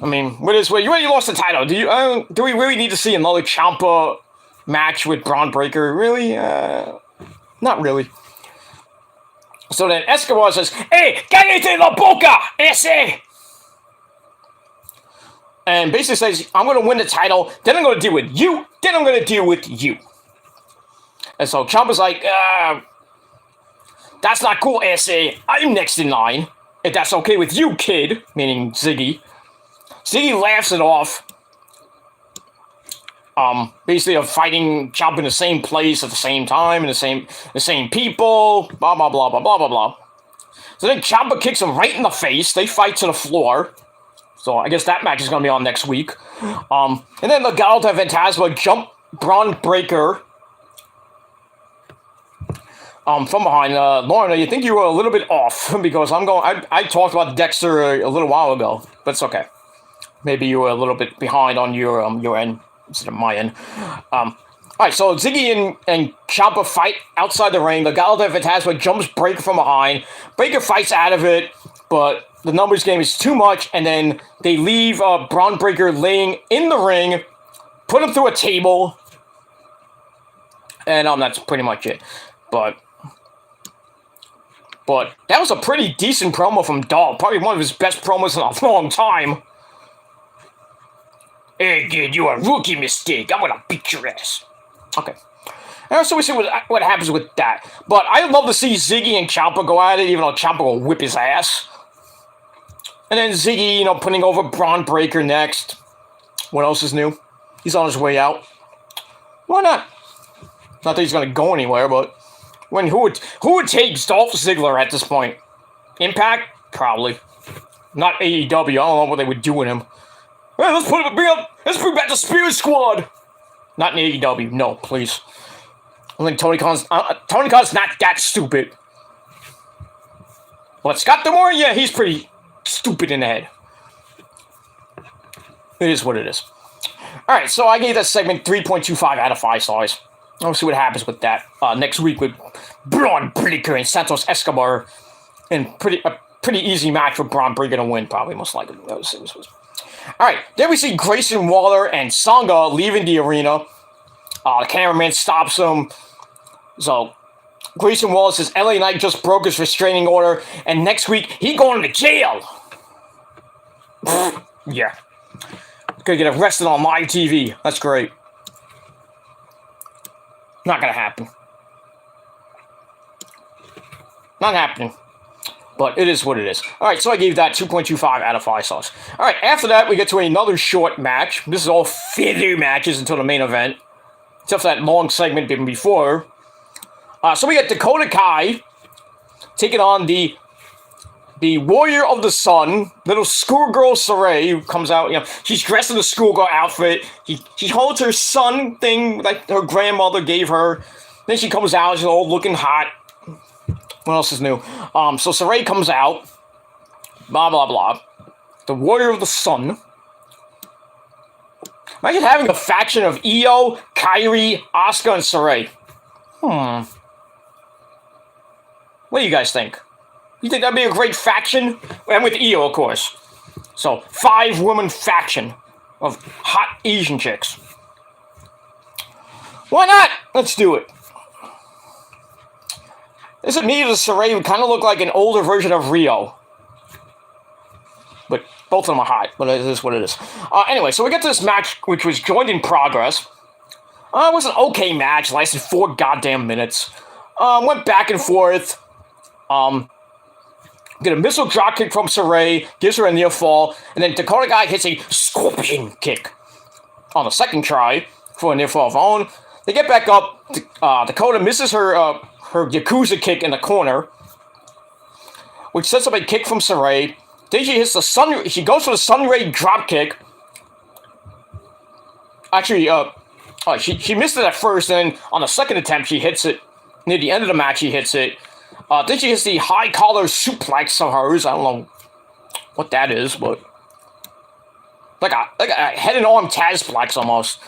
I mean, you already lost the title. Do we really need to see another Ciampa match with Braun Breaker? Really? Not really. So then Escobar says, hey, cállate la boca, ese! And basically says, I'm going to win the title, then I'm going to deal with you, then I'm going to deal with you. And so Ciampa's like, that's not cool, ese. I'm next in line. If that's okay with you, kid, meaning Ziggy. Ziggy laughs it off. Basically of fighting Ciampa in the same place at the same time, and the same people, blah, blah, blah, blah, blah, blah, blah. So then Ciampa kicks him right in the face. They fight to the floor. So I guess that match is going to be on next week. And then Legado del Fantasma jump Braun Breaker from behind. Lorna, you think you were a little bit off because I talked about Dexter a little while ago, but it's okay. Maybe you were a little bit behind on your end instead of my end. Alright, so Ziggy and Ciampa fight outside the ring. Legado del Fantasma jumps Breaker from behind. Breaker fights out of it, but the numbers game is too much, and then they leave Braun Breaker laying in the ring, put him through a table, and that's pretty much it. But that was a pretty decent promo from Dolph. Probably one of his best promos in a long time. Hey, kid, you're a rookie mistake. I'm gonna beat your ass. Okay. So we see what happens with that. But I'd love to see Ziggy and Ciampa go at it, even though Ciampa will whip his ass. And then Ziggy, putting over Braun Breaker next. What else is new? He's on his way out. Why not? Not that he's gonna go anywhere, but who would take Dolph Ziggler at this point? Impact? Probably. Not AEW. I don't know what they would do with him. Hey, let's bring back the Spirit Squad. Not in AEW. No, please. I think Tony Khan's not that stupid. But Scott D'Amore, yeah, he's pretty stupid in the head. It is what it is. Alright, so I gave that segment 3.25 out of 5 stars. I'll see what happens with that next week with Braun Breaker and Santos Escobar. And a pretty easy match for Braun Breaker to win, probably, most likely. Alright, then we see Grayson Waller and Sanga leaving the arena. The cameraman stops him. So, Grayson Waller says LA Knight just broke his restraining order, and next week, he going to jail. Yeah. Gonna get arrested on live TV. That's great. Not gonna happen. Not happening. But it is what it is. Alright, so I gave that 2.25 out of 5 stars. Alright, after that, we get to another short match. This is all filler matches until the main event. Except for that long segment before. So we get Dakota Kai taking on the Warrior of the Sun, little schoolgirl Saray, who comes out, she's dressed in a schoolgirl outfit. She holds her son thing like her grandmother gave her. Then she comes out, she's all looking hot. What else is new? So Saray comes out. Blah, blah, blah. The Warrior of the Sun. Imagine having a faction of Io, Kairi, Asuka, and Saray. What do you guys think? You think that'd be a great faction? And with Io, of course. So, 5-woman faction of hot Asian chicks. Why not? Let's do it. This immediate Saray would kind of look like an older version of Rio. But both of them are hot, but it is what it is. Anyway, so we get to this match, which was joined in progress. It was an okay match, lasted 4 goddamn minutes. Went back and forth. Get a missile drop kick from Saray, gives her a near fall, and then Dakota Kai hits a scorpion kick on the second try for a near fall of her own. They get back up. Dakota misses her Yakuza kick in the corner, which sets up a kick from Saray. Then she hits she goes for the Sunray drop kick. Actually, she missed it at first, and then on the second attempt, she hits it. Near the end of the match, she hits it. Then she hits the high collar suplex of hers. I don't know what that is, but like a head and arm Tazplex almost.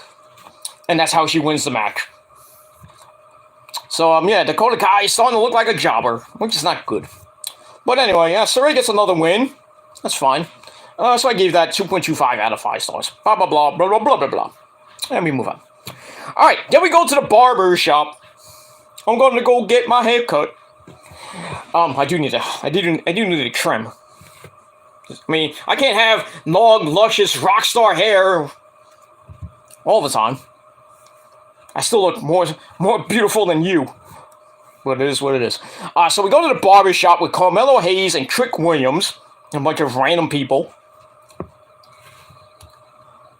And that's how she wins the match. So, yeah, Dakota Kai is starting to look like a jobber, which is not good. But anyway, yeah, Saray gets another win. That's fine. So I gave that 2.25 out of 5 stars. Blah, blah, blah, blah, blah, blah, blah, blah. And we move on. Alright, then we go to the barber shop. I'm going to go get my hair cut. I do need a trim. I mean, I can't have long, luscious, rock star hair all the time. I still look more beautiful than you. But it is what it is. So we go to the barber shop with Carmelo Hayes and Trick Williams. A bunch of random people.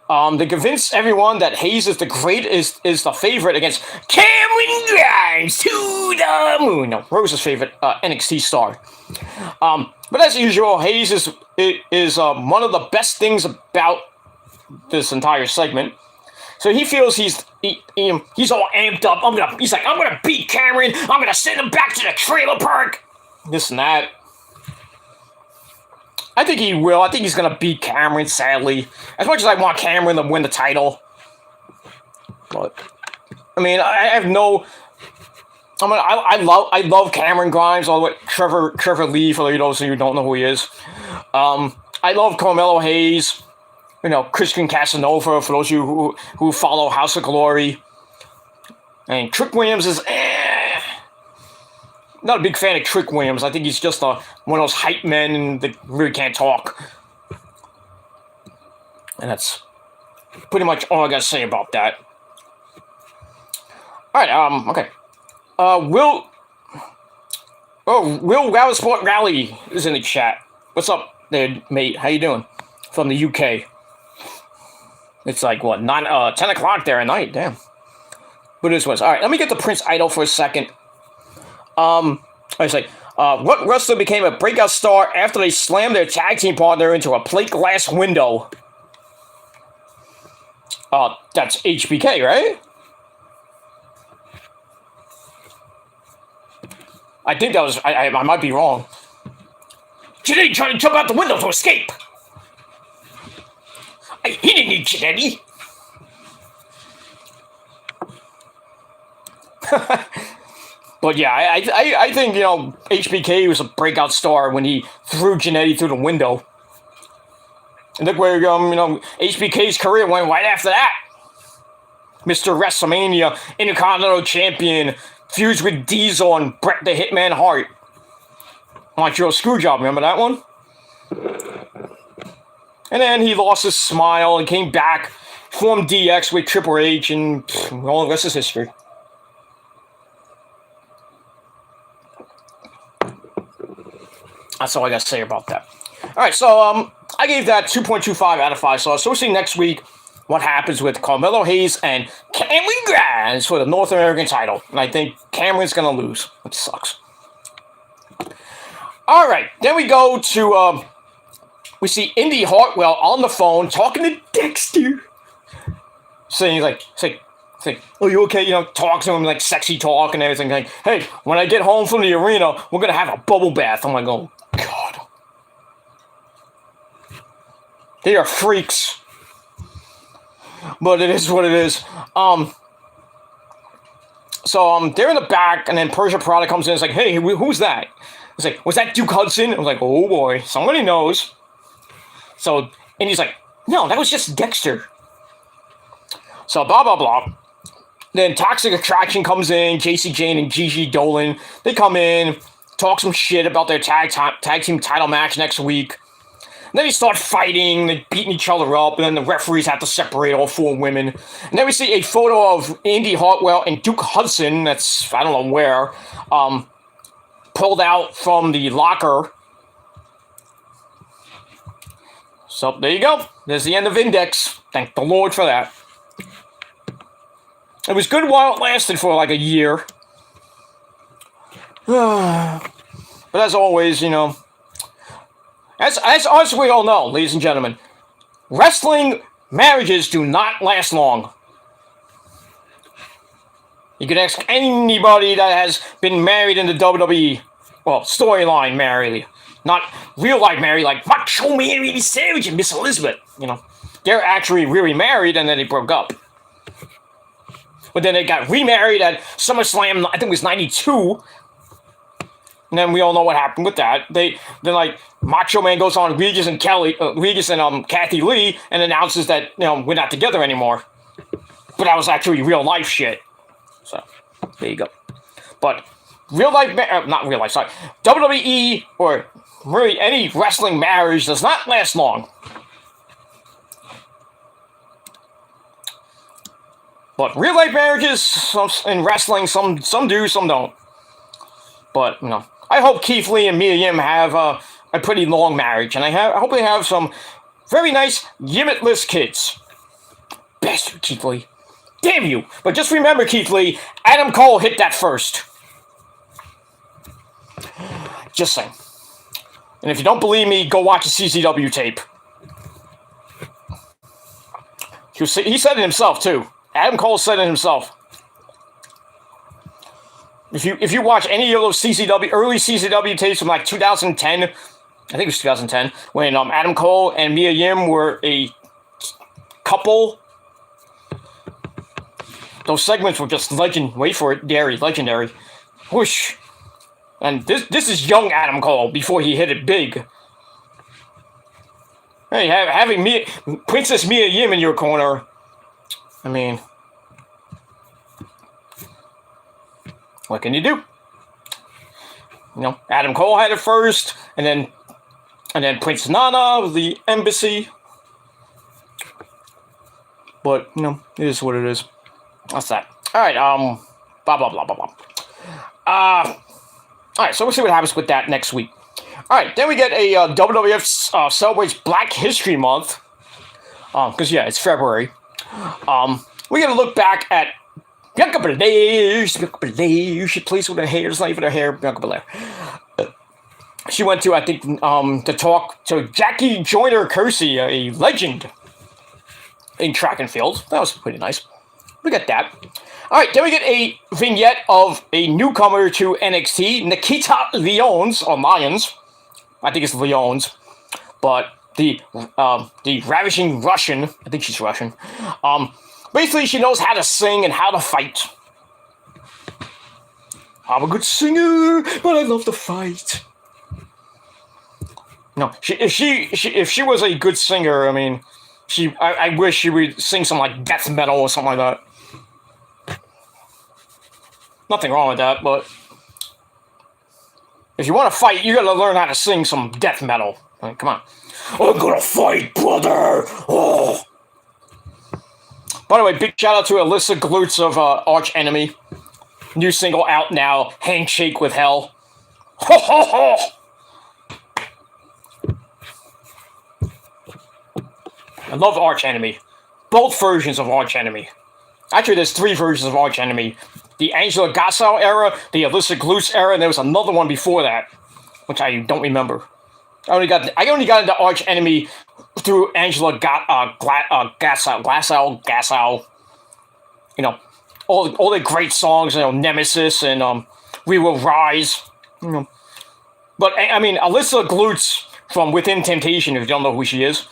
They convince everyone that Hayes is the favorite against Cameron Grimes to the moon. No, Rose's favorite NXT star. But as usual, Hayes is one of the best things about this entire segment. So he feels he's all amped up. I'm gonna beat Cameron. I'm gonna send him back to the trailer park. This and that. I think he will. I think he's gonna beat Cameron, sadly. As much as I want Cameron to win the title. But I mean, I have no. I love Cameron Grimes, all the way Trevor Lee, for those of you who don't know who he is. I love Carmelo Hayes. Christian Casanova, for those of you who follow House of Glory. And Trick Williams is not a big fan of Trick Williams. I think he's just one of those hype men that really can't talk. And that's pretty much all I gotta say about that. All right. Okay. Will Rally Sport Rally is in the chat. What's up there, mate? How you doing? From the UK. It's like what 10 o'clock there at night. Damn. But this was all right. Let me get the Prince Idol for a second. I say, what wrestler became a breakout star after they slammed their tag team partner into a plate glass window? That's HBK, right? I think that was. I might be wrong. Jannetty tried to jump out the window to escape. He didn't need Jannetty. But yeah, I think, HBK was a breakout star when he threw Jannetty through the window. And look where, HBK's career went right after that. Mr. WrestleMania, Intercontinental Champion, feuds with Diesel and Bret the Hitman Hart. Montreal Screwjob, remember that one? And then he lost his smile and came back, formed DX with Triple H, and all the rest is history. That's all I got to say about that. All right, so I gave that 2.25 out of 5 stars. So we'll see next week what happens with Carmelo Hayes and Cameron Grimes for the North American title. And I think Cameron's going to lose, which sucks. All right, then we go to, we see Indy Hartwell on the phone talking to Dexter. Saying, oh, you okay? Talk to him, like, sexy talk and everything. Like, hey, when I get home from the arena, we're going to have a bubble bath. I'm like, oh, God. They are freaks. But it is what it is. So, they're in the back, and then Persia Prada comes in and is like, hey, who's that? It's like, was that Duke Hudson? I was like, oh, boy, somebody knows. So, and he's like, no, that was just Dexter. So, blah, blah, blah. Then Toxic Attraction comes in, JC Jane and Gigi Dolan. They come in, talk some shit about their tag team title match next week. And then they start fighting, they beating each other up, and then the referees have to separate all 4 women. And then we see a photo of Indy Hartwell and Duke Hudson, that's, I don't know where, pulled out from the locker. So, there you go. There's the end of Index. Thank the Lord for that. It was good while it lasted for like a year. But as always, as we all know, ladies and gentlemen, wrestling marriages do not last long. You can ask anybody that has been married in the WWE. Well, storyline married. Not real life married, like Macho Man Randy Savage and Miss Elizabeth. They're actually really married and then they broke up. But then they got remarried at SummerSlam, I think it was 92. And then we all know what happened with that. Then Macho Man goes on Regis and Kathy Lee and announces that, we're not together anymore. But that was actually real life shit. So, there you go. But not real life, sorry. WWE or really any wrestling marriage does not last long. But real life marriages in wrestling, some do, some don't. But, I hope Keith Lee and Mia Yim have a pretty long marriage. And I hope they have some very nice Yimitless kids. Bastard, Keith Lee. Damn you. But just remember, Keith Lee, Adam Cole hit that first. Just saying. And if you don't believe me, go watch a CCW tape. He said it himself, too. Adam Cole said it himself. If you watch any of those early CCW tapes from like 2010, I think it was 2010, when Adam Cole and Mia Yim were a couple, those segments were just legendary. Whoosh. And this is young Adam Cole before he hit it big. Hey, having Princess Mia Yim in your corner, I mean, what can you do? Adam Cole had it first, and then Prince Nana of the Embassy. But, you know, it is what it is. That's that. Alright, blah, blah, blah, blah, blah. Alright, so we'll see what happens with that next week. Alright, then we get a WWF celebrates Black History Month. Because, yeah, it's February. We're going to look back at Bianca Belair. She plays with her hair. It's not even her hair. Bianca Belair. She went to, I think, to talk to Jackie Joyner Kersey, a legend in track and field. That was pretty nice. We got that. Alright, then we get a vignette of a newcomer to NXT, Nikita Lyons, or Lyons. I think it's Lyons. But the ravishing Russian, I think she's Russian, basically she knows how to sing and how to fight. I'm a good singer, but I love to fight. No, if she was a good singer, I mean, I wish she would sing some like death metal or something like that. Nothing wrong with that, but if you want to fight, you gotta learn how to sing some death metal. I mean, come on. I'm gonna fight, brother! Oh. By the way, big shout out to Alyssa Glutz of Arch Enemy. New single out now, Handshake with Hell. Ho ho ho! I love Arch Enemy. Both versions of Arch Enemy. Actually, there's 3 versions of Arch Enemy. The Angela Gassau era, the Alyssa Glutz era, and there was another one before that, which I don't remember. I only got into Arch Enemy through Angela Gassau. You know, all the great songs, you know, Nemesis and We Will Rise. You know, but I mean, Alyssa Glutz from Within Temptation, if you don't know who she is,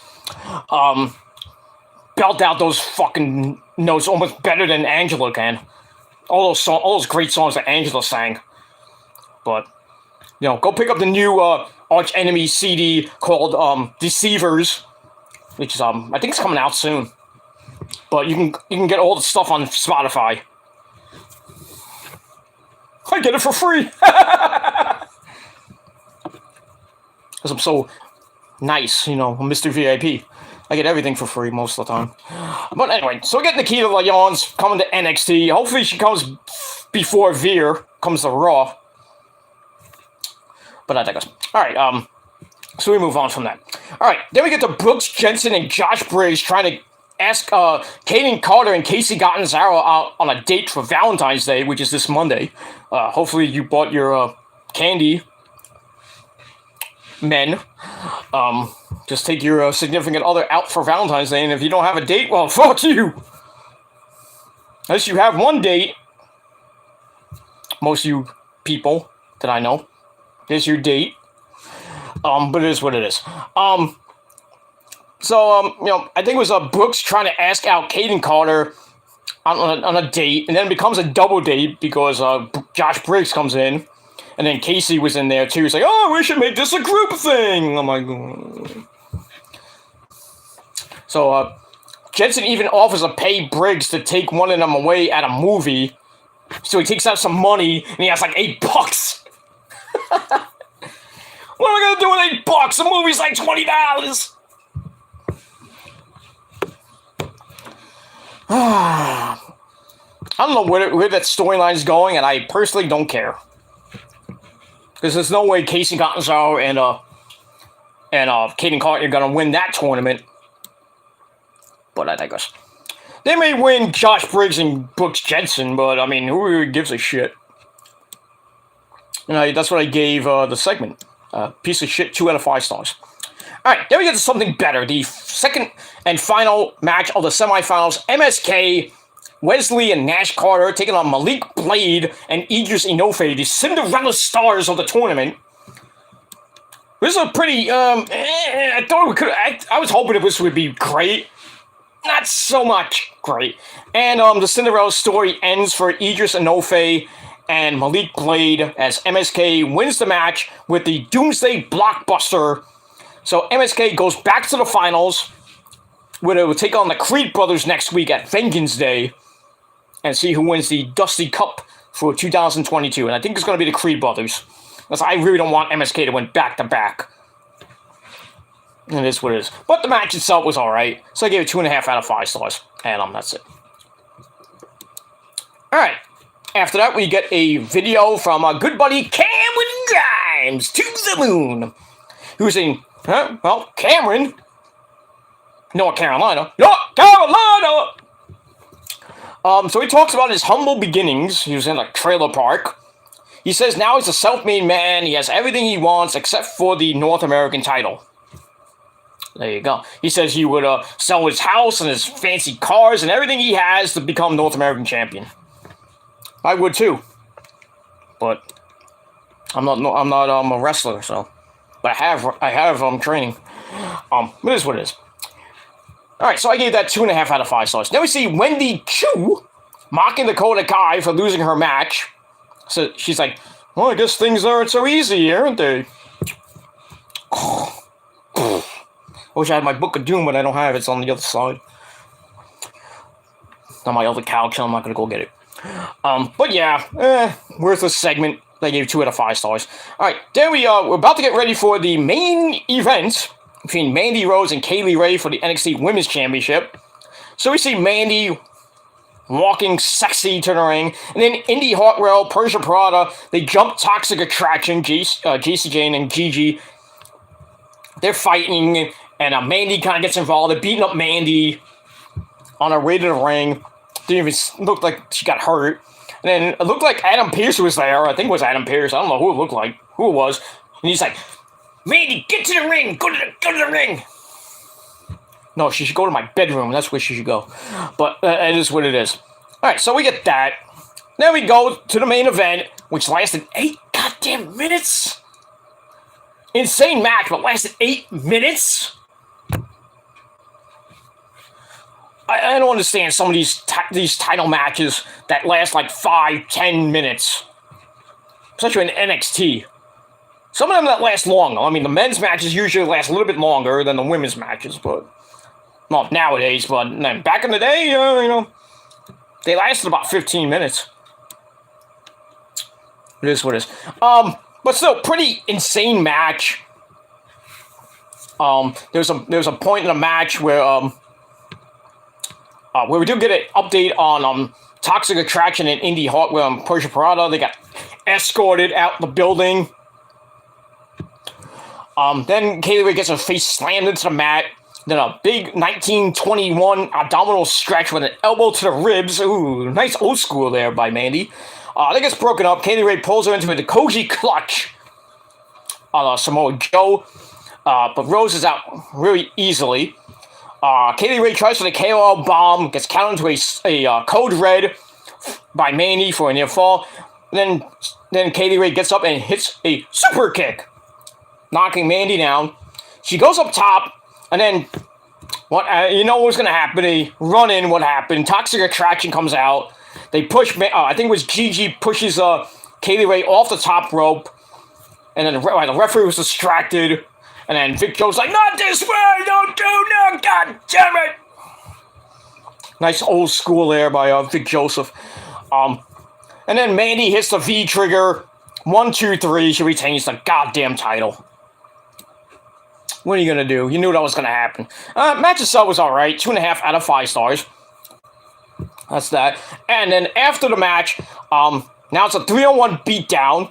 belt out those fucking notes almost better than Angela can. All those great songs that Angela sang. But, you know, go pick up the new Arch Enemy CD called Deceivers, which is I think it's coming out soon. But you can get all the stuff on Spotify. I get it for free. Because I'm so nice, you know, I'm Mr. VIP. I get everything for free most of the time. But anyway, so we get Nikita Lyons coming to NXT. Hopefully she comes before Veer comes to Raw. But I digress. Alright, so we move on from that. Alright, then we get to Brooks Jensen and Josh Briggs trying to ask Kaden Carter and Casey Gattanzaro out on a date for Valentine's Day, which is this Monday. Hopefully you bought your candy, men. Just take your significant other out for Valentine's Day, and if you don't have a date, well, fuck you! Unless you have one date, most of you people that I know, there's your date. But it is what it is. You know, I think it was Brooks trying to ask out Kaden Carter on a date, and then it becomes a double date because Josh Briggs comes in, and then Casey was in there too. He's like, oh, we should make this a group thing. I'm like, So, Jensen even offers to pay Briggs to take one of them away at a movie. So he takes out some money, and he has like $8. What am I gonna do with $8? The movie's like $20. I don't know where that storyline is going, and I personally don't care. Because there's no way Casey Gattanzaro and Kaden Carter are gonna win that tournament. But I digress. They may win Josh Briggs and Brooks Jensen, but I mean, who really gives a shit? You know, that's what I gave the segment. Piece of shit, 2 out of 5 stars. Alright, then we get to something better. The second and final match of the semifinals. MSK, Wesley and Nash Carter taking on Malik Blade and Idris Inoue, the Cinderella stars of the tournament. This is a pretty, I thought we could, I was hoping this would be great. Not so much great. And the Cinderella story ends for Idris Inoue and Malik Blade as MSK wins the match with the Doomsday Blockbuster. So MSK goes back to the finals, where they will take on the Creed brothers next week at Vengeance Day and see who wins the Dusty Cup for 2022. And I think it's going to be the Creed brothers, because I really don't want MSK to win back-to-back. It is what it is. But the match itself was alright, so I gave it 2.5 out of 5 stars. And that's it. Alright. After that, we get a video from our good buddy Cameron Grimes to the moon. Who's saying, well, Cameron, North Carolina. North Carolina! So he talks about his humble beginnings. He was in a trailer park. He says now he's a self-made man. He has everything he wants except for the North American title. There you go. He says he would sell his house and his fancy cars and everything he has to become North American champion. I would too, but I'm not a wrestler, so. But I have training. It is what it is. All right, so I gave that 2.5 out of 5 stars. Then we see Wendy Chu mocking Dakota Kai for losing her match. So she's like, "Well, I guess things aren't so easy, aren't they?" I wish I had my Book of Doom, but I don't have it. It's on the other side. On my other couch, so I'm not gonna go get it. But yeah, worthless segment. I gave 2 out of 5 stars. Alright, then we're about to get ready for the main event between Mandy Rose and Kaylee Ray for the NXT Women's Championship. So we see Mandy walking sexy to the ring, and then Indy Hartwell, Persia Pirotta, they jump Toxic Attraction, JC Jane and Gigi. They're fighting, and Mandy kind of gets involved. They're beating up Mandy on her way to the ring. Didn't even look like she got hurt. And then it looked like Adam Pearce was there. I think it was Adam Pearce. I don't know who it looked like. Who it was. And he's like, "Mandy, get to the ring. Go to the ring." No, she should go to my bedroom. That's where she should go. But it is what it is. Alright, so we get that. Then we go to the main event, which lasted 8 goddamn minutes. Insane match, but lasted 8 minutes. I don't understand some of these title matches that last like 5-10 minutes. Especially in NXT. Some of them that last longer. I mean, the men's matches usually last a little bit longer than the women's matches, but not nowadays. But back in the day, they lasted about 15 minutes. It is what it is. But still, pretty insane match. There's a point in the match where we do get an update on Toxic Attraction and Indy Hartwell and Persia Pirotta. They got escorted out the building. Then Kaylee Ray gets her face slammed into the mat. Then a big 1921 abdominal stretch with an elbow to the ribs. Ooh, nice old school there by Mandy. That gets broken up. Kaylee Ray pulls her into the Koji clutch on Samoa Joe. But Rose is out really easily. Kaylee Ray tries for the KO bomb, gets countered into a code red by Mandy for a near fall. Then Kaylee Ray gets up and hits a super kick, knocking Mandy down. She goes up top, and then you know what's gonna happen? A run in. What happened? Toxic Attraction comes out. They push. I think it was Gigi pushes Kaylee Ray off the top rope, and then the referee was distracted. And then Vic Joe's like, "Not this way! Don't do no! God damn it!" Nice old school there by Vic Joseph. And then Mandy hits the V trigger. 1, 2, 3. She retains the goddamn title. What are you gonna do? You knew that was gonna happen. Match itself was alright. 2.5 out of 5 stars. That's that. And then after the match, now it's a 3-on-1 beatdown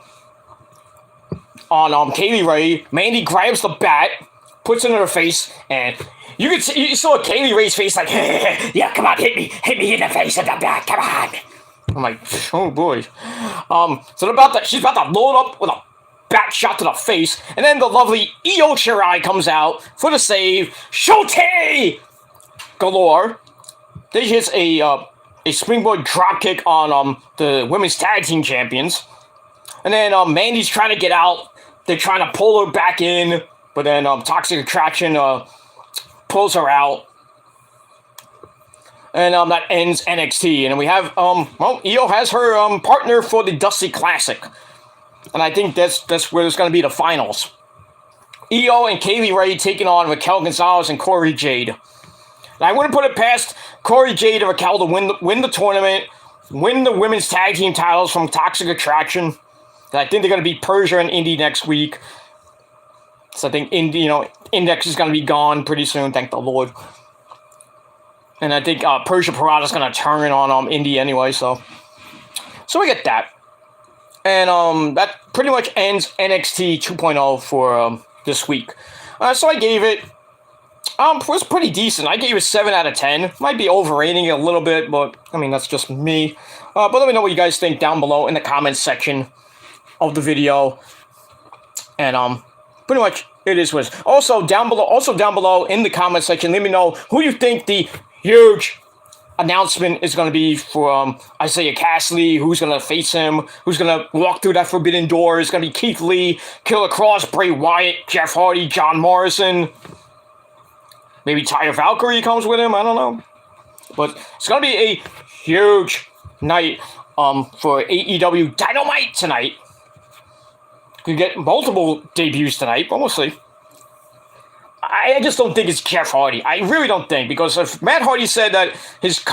on Kaylee Ray. Mandy grabs the bat, puts it in her face, and you saw Kaylee Ray's face like, "Yeah, come on, hit me in the face with the bat, come on." I'm like, oh boy. So she's about to load up with a bat shot to the face, and then the lovely Io Shirai comes out for the save. Shote galore. Then she hits a springboard dropkick on the women's tag team champions. And then Mandy's trying to get out. They're trying to pull her back in, but then Toxic Attraction pulls her out. And that ends NXT. And we have, Io has her partner for the Dusty Classic. And I think that's where there's going to be the finals. Io and Kaylee Ray taking on Raquel Gonzalez and Corey Jade. And I wouldn't put it past Corey Jade and Raquel to win the tournament, win the women's tag team titles from Toxic Attraction. I think they're going to be Persia and Indy next week. So I think Index is going to be gone pretty soon, thank the Lord. And I think Persia Parada's going to turn on Indy anyway, so we get that. And that pretty much ends NXT 2.0 for this week. So I gave it, was pretty decent. I gave it 7 out of 10. Might be overrating it a little bit, but I mean, that's just me. But let me know what you guys think down below in the comments section of the video. And pretty much it is what it is. Also down below in the comment section, let me know who you think the huge announcement is going to be for Isaiah Cassidy, who's going to face him, who's going to walk through that forbidden door. It's going to be Keith Lee, Killer Cross, Bray Wyatt, Jeff Hardy, John Morrison. Maybe Taya Valkyrie comes with him, I don't know. But it's going to be a huge night for AEW Dynamite tonight. You get multiple debuts tonight, but we'll see. I just don't think it's Jeff Hardy. I really don't think, because if Matt Hardy said that his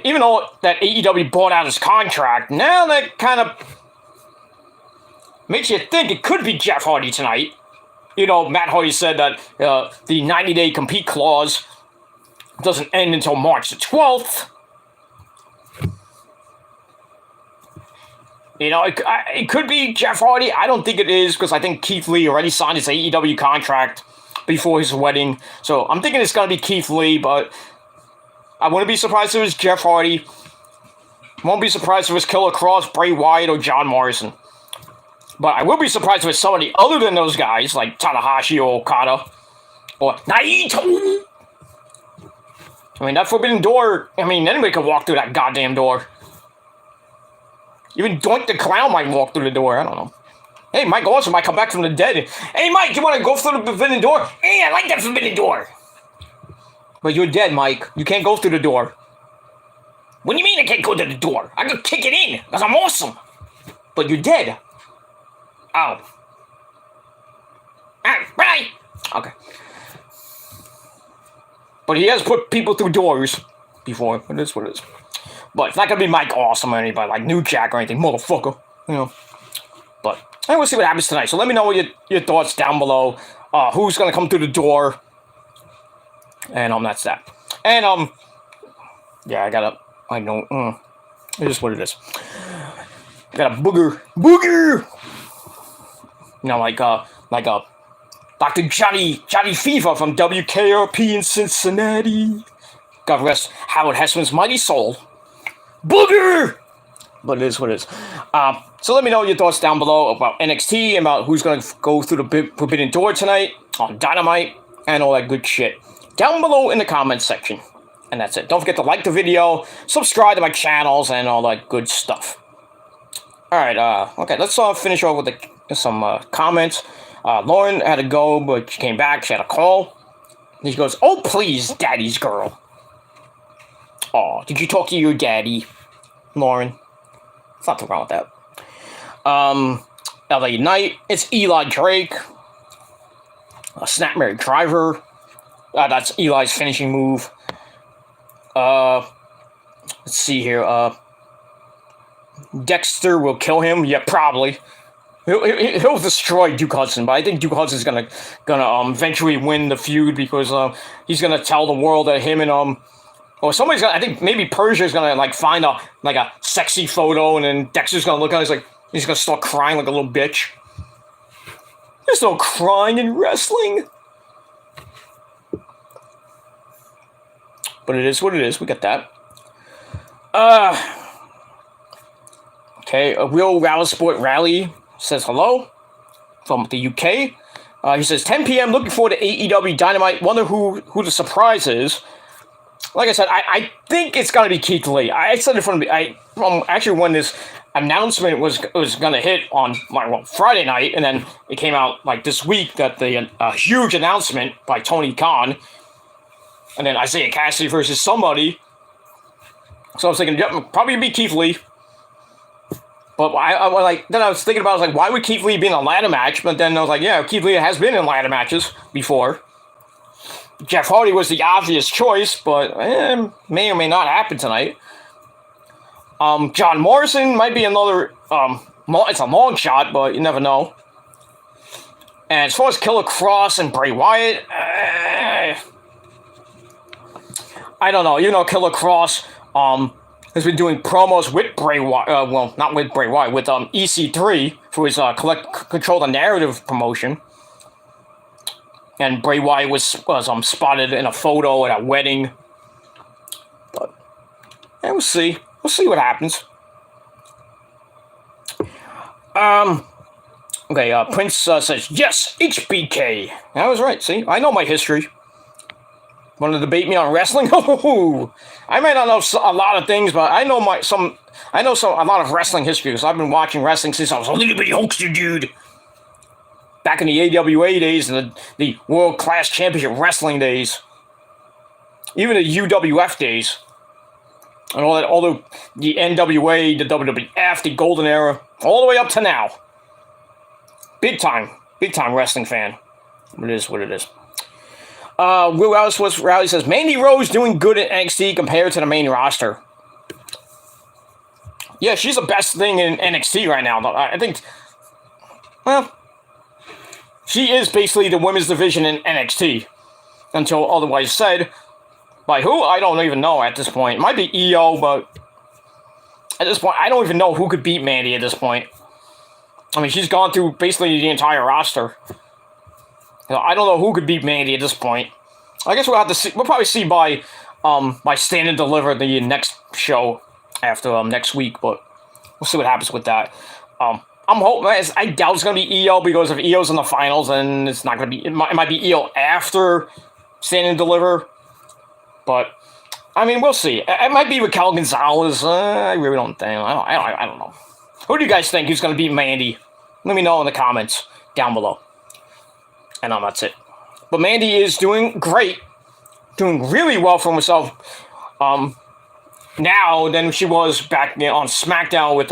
even though that AEW bought out his contract, now that kind of makes you think it could be Jeff Hardy tonight. You know, Matt Hardy said that the 90-day compete clause doesn't end until March the 12th. You know, it could be Jeff Hardy. I don't think it is, because I think Keith Lee already signed his AEW contract before his wedding. So I'm thinking it's going to be Keith Lee, but I wouldn't be surprised if it was Jeff Hardy. Won't be surprised if it was Killer Cross, Bray Wyatt, or John Morrison. But I will be surprised if it was somebody other than those guys, like Tanahashi or Okada. Or Naito! I mean, that forbidden door, I mean, anybody could walk through that goddamn door. Even Doink the Clown might walk through the door, I don't know. Hey, Mike Awesome might come back from the dead. Hey, Mike, you want to go through the forbidden door? Hey, I like that forbidden door. But you're dead, Mike. You can't go through the door. What do you mean I can't go to the door? I can kick it in, because I'm awesome. But you're dead. Oh. Alright, bye. Okay. But he has put people through doors before. It is what it is. But it's not going to be Mike Awesome or anybody like New Jack or anything. Motherfucker. You know. But we'll see what happens tonight. So let me know what your thoughts down below. Who's going to come through the door. And that's that. And yeah, I know. It is what it is. I got a booger. You know, like Dr. Johnny Fever from WKRP in Cincinnati. God rest Howard Hessman's mighty soul. Booger! But it is what it is. So let me know your thoughts down below about NXT, about who's going to go through the forbidden door tonight, on Dynamite, and all that good shit. Down below in the comments section. And that's it. Don't forget to like the video, subscribe to my channels, and all that good stuff. Alright, okay, let's finish off with some comments. Lauren had to go, but she came back. She had a call. And she goes, "Oh, please, daddy's girl." Oh, did you talk to your daddy, Lauren? There's nothing wrong with that. LA Knight. It's Eli Drake. Snap Mary Driver. That's Eli's finishing move. Let's see here. Dexter will kill him. Yeah, probably. He'll destroy Duke Hudson, but I think Duke Hudson's gonna eventually win the feud, because he's gonna tell the world that him and or somebody's gonna, I think maybe Persia's gonna like find a sexy photo, and then Dexter's gonna look at it, he's gonna start crying like a little bitch. There's no crying in wrestling. But it is what it is. We got that. Okay, Will Rallisport Rally says hello from the UK. He says 10 p.m. looking forward to AEW Dynamite. Wonder who the surprise is. Like I said, I think it's gonna be Keith Lee. I said it from actually when this announcement was gonna hit on Friday night, and then it came out like this week that the huge announcement by Tony Khan, and then Isaiah Cassidy versus somebody. So I was thinking, yep, probably be Keith Lee. But then I was thinking about, why would Keith Lee be in a ladder match? But then I was like, yeah, Keith Lee has been in ladder matches before. Jeff Hardy was the obvious choice, but may or may not happen tonight. John Morrison might be another, it's a long shot, but you never know. And as far as Killer Cross and Bray Wyatt, I don't know. You know, Killer Cross has been doing promos with Bray Wyatt. Well, not with Bray Wyatt, with EC3 for his Control the Narrative promotion. And Bray Wyatt was spotted in a photo at a wedding. But yeah, we'll see. We'll see what happens. Okay, Prince says, yes, HBK. I was right, see? I know my history. Want to debate me on wrestling? I may not know a lot of things, but I know a lot of wrestling history, because I've been watching wrestling since I was a little bitty hoaxer dude. Back in the AWA days and the World Class Championship Wrestling days. Even the UWF days. And all the NWA, the WWF, the Golden Era, all the way up to now. Big time wrestling fan. It is what it is. Will Rowley says, Mandy Rose doing good at NXT compared to the main roster. Yeah, she's the best thing in NXT right now. I think, well, she is basically the women's division in NXT. Until otherwise said. By who? I don't even know at this point. It might be EO, but at this point, I don't even know who could beat Mandy at this point. I mean, she's gone through basically the entire roster. I don't know who could beat Mandy at this point. I guess we'll have to see. We'll probably see by Stand and Deliver the next show after next week, but we'll see what happens with that. I'm hoping. I doubt it's gonna be EO, because if EO's in the finals, then it's not gonna be. It might be EO after Stand and Deliver, but I mean, we'll see. It might be Raquel Gonzalez. I really don't think. I don't know. Who do you guys think who's gonna beat Mandy? Let me know in the comments down below. And that's it. But Mandy is doing great. Doing really well for herself. Now than she was back on SmackDown with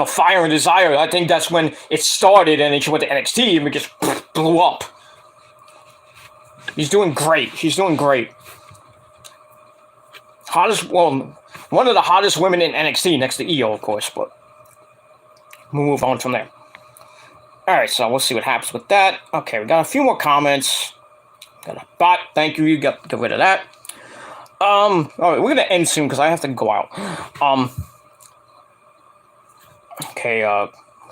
Fire and Desire. I think that's when it started, and then she went to NXT and it just blew up. She's doing great. She's doing great. One of the hottest women in NXT next to EO, of course, but we'll move on from there. Alright, so we'll see what happens with that. Okay, we got a few more comments. Got a bot. Thank you. You got get rid of that. Alright, we're gonna end soon because I have to go out. Okay,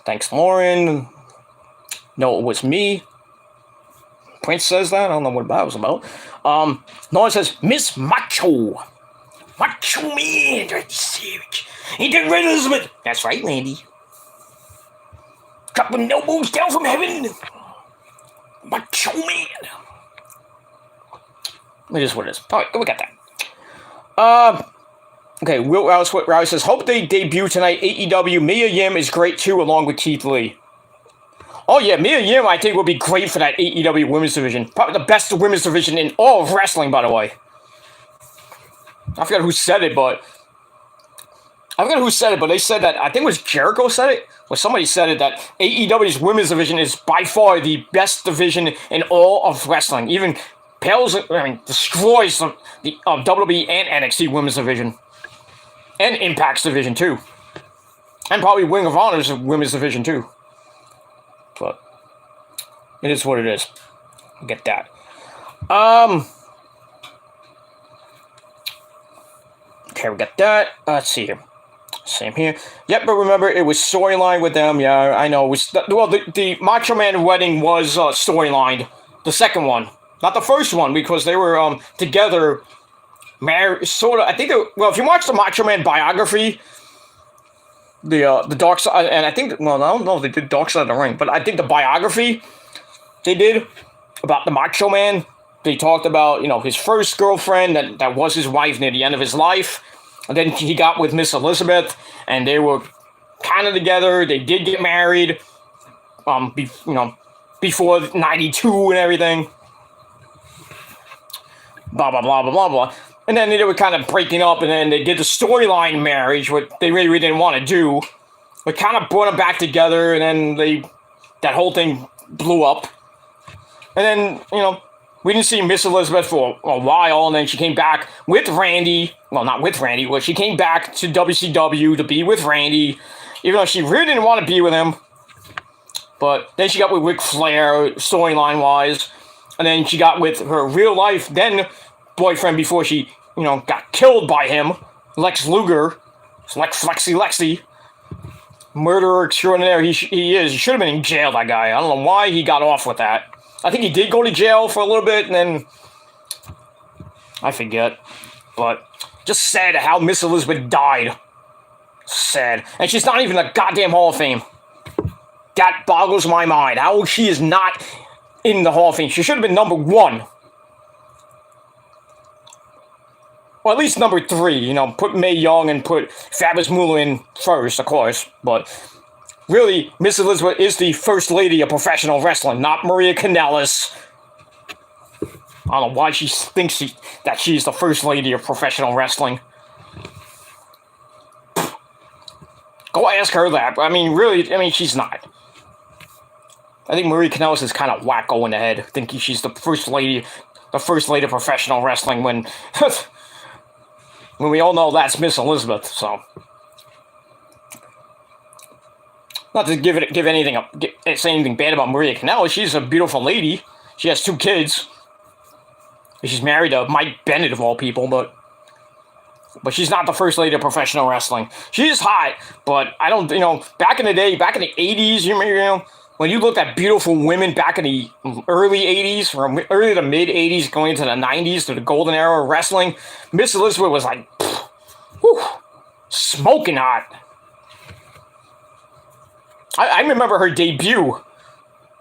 thanks, Lauren. No, it was me. Prince says that. I don't know what that was about. Lauren says, Miss Macho. Macho Man. He did Red Elizabeth. That's right, Mandy. Dropping elbows down from heaven. Macho Man. It is what it is. Alright, we got that. Okay, Will Rouse says, hope they debut tonight. AEW. Mia Yim is great too, along with Keith Lee. Oh yeah, Mia Yim I think would be great for that AEW women's division. Probably the best women's division in all of wrestling, by the way. I forgot who said it, but they said that, I think it was Jericho said it, or somebody said it, that AEW's women's division is by far the best division in all of wrestling. Even destroys the WWE and NXT women's division. And Impact's division, too. And probably Ring of Honor's women's division, too. But it is what it is. Get that. Okay, we got that. Let's see here. Same here. Yep, but remember, it was storyline with them. Yeah, I know. It was the Macho Man wedding was storylined. The second one. Not the first one, because they were together, married, sort of. I think. If you watch the Macho Man biography, the Dark Side, and I think. Well, I don't know if they did Dark Side of the Ring, but I think the biography they did about the Macho Man. They talked about his first girlfriend that was his wife near the end of his life, and then he got with Miss Elizabeth, and they were kind of together. They did get married, before '92 and everything. Blah, blah, blah, blah, blah, blah. And then they were kind of breaking up, and then they did the storyline marriage, what they really didn't want to do. But kind of brought them back together, and then that whole thing blew up. And then, we didn't see Miss Elizabeth for a while, and then she came back with Randy. Well, not with Randy, but she came back to WCW to be with Randy, even though she really didn't want to be with him. But then she got with Ric Flair, storyline-wise. And then she got with her real life then boyfriend before she, got killed by him. Lex Luger. Lexi. Murderer extraordinaire he is. He should have been in jail, that guy. I don't know why he got off with that. I think he did go to jail for a little bit, and then I forget. But just sad how Miss Elizabeth died. Sad. And she's not even in the goddamn Hall of Fame. That boggles my mind. How she is not in the Hall of Fame. She should have been number 1. Or at least number 3. Put Mae Young and put Fabulous Moolah in first, of course. But really, Miss Elizabeth is the first lady of professional wrestling, not Maria Kanellis. I don't know why she thinks that she's the first lady of professional wrestling. Go ask her that. Really, she's not. I think Maria Kanellis is kind of wacko in the head, thinking she's the first lady of professional wrestling when we all know that's Miss Elizabeth. So, not to say anything bad about Maria Kanellis. She's a beautiful lady. She has 2 kids. She's married to Mike Bennett of all people, but she's not the first lady of professional wrestling. She is hot, but I don't, back in the day, back in the 80s, when you looked at beautiful women back in the early 80s, or early to mid 80s, going into the 90s, to the golden era of wrestling, Miss Elizabeth was like, smoking hot. I remember her debut.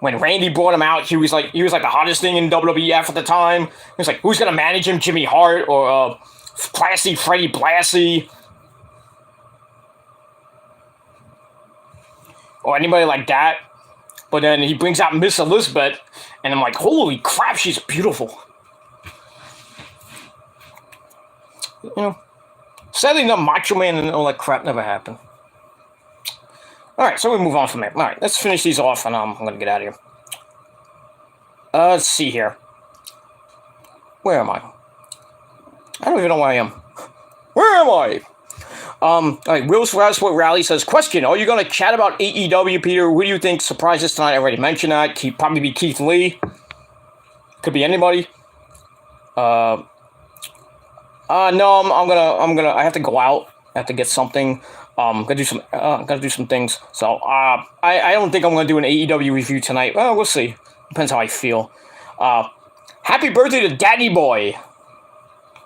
When Randy brought him out, he was like the hottest thing in WWF at the time. He was like, who's gonna manage him? Jimmy Hart or classy Freddie Blassie or anybody like that. But then he brings out Miss Elizabeth, and I'm like, holy crap, she's beautiful. Sadly, the Macho Man and all that crap never happened. Alright, so we move on from there. Alright, let's finish these off, and I'm going to get out of here. Let's see here. Where am I? I don't even know where I am. Where am I? Alright, Will's Rasport Rally says, question, are you going to chat about AEW, Peter? Who do you think surprises tonight? I already mentioned that. Probably be Keith Lee. Could be anybody. No, I have to go out. I have to get something. Gotta do some things. So, I don't think I'm gonna do an AEW review tonight. Well, we'll see. Depends how I feel. Happy birthday to Daddy Boy.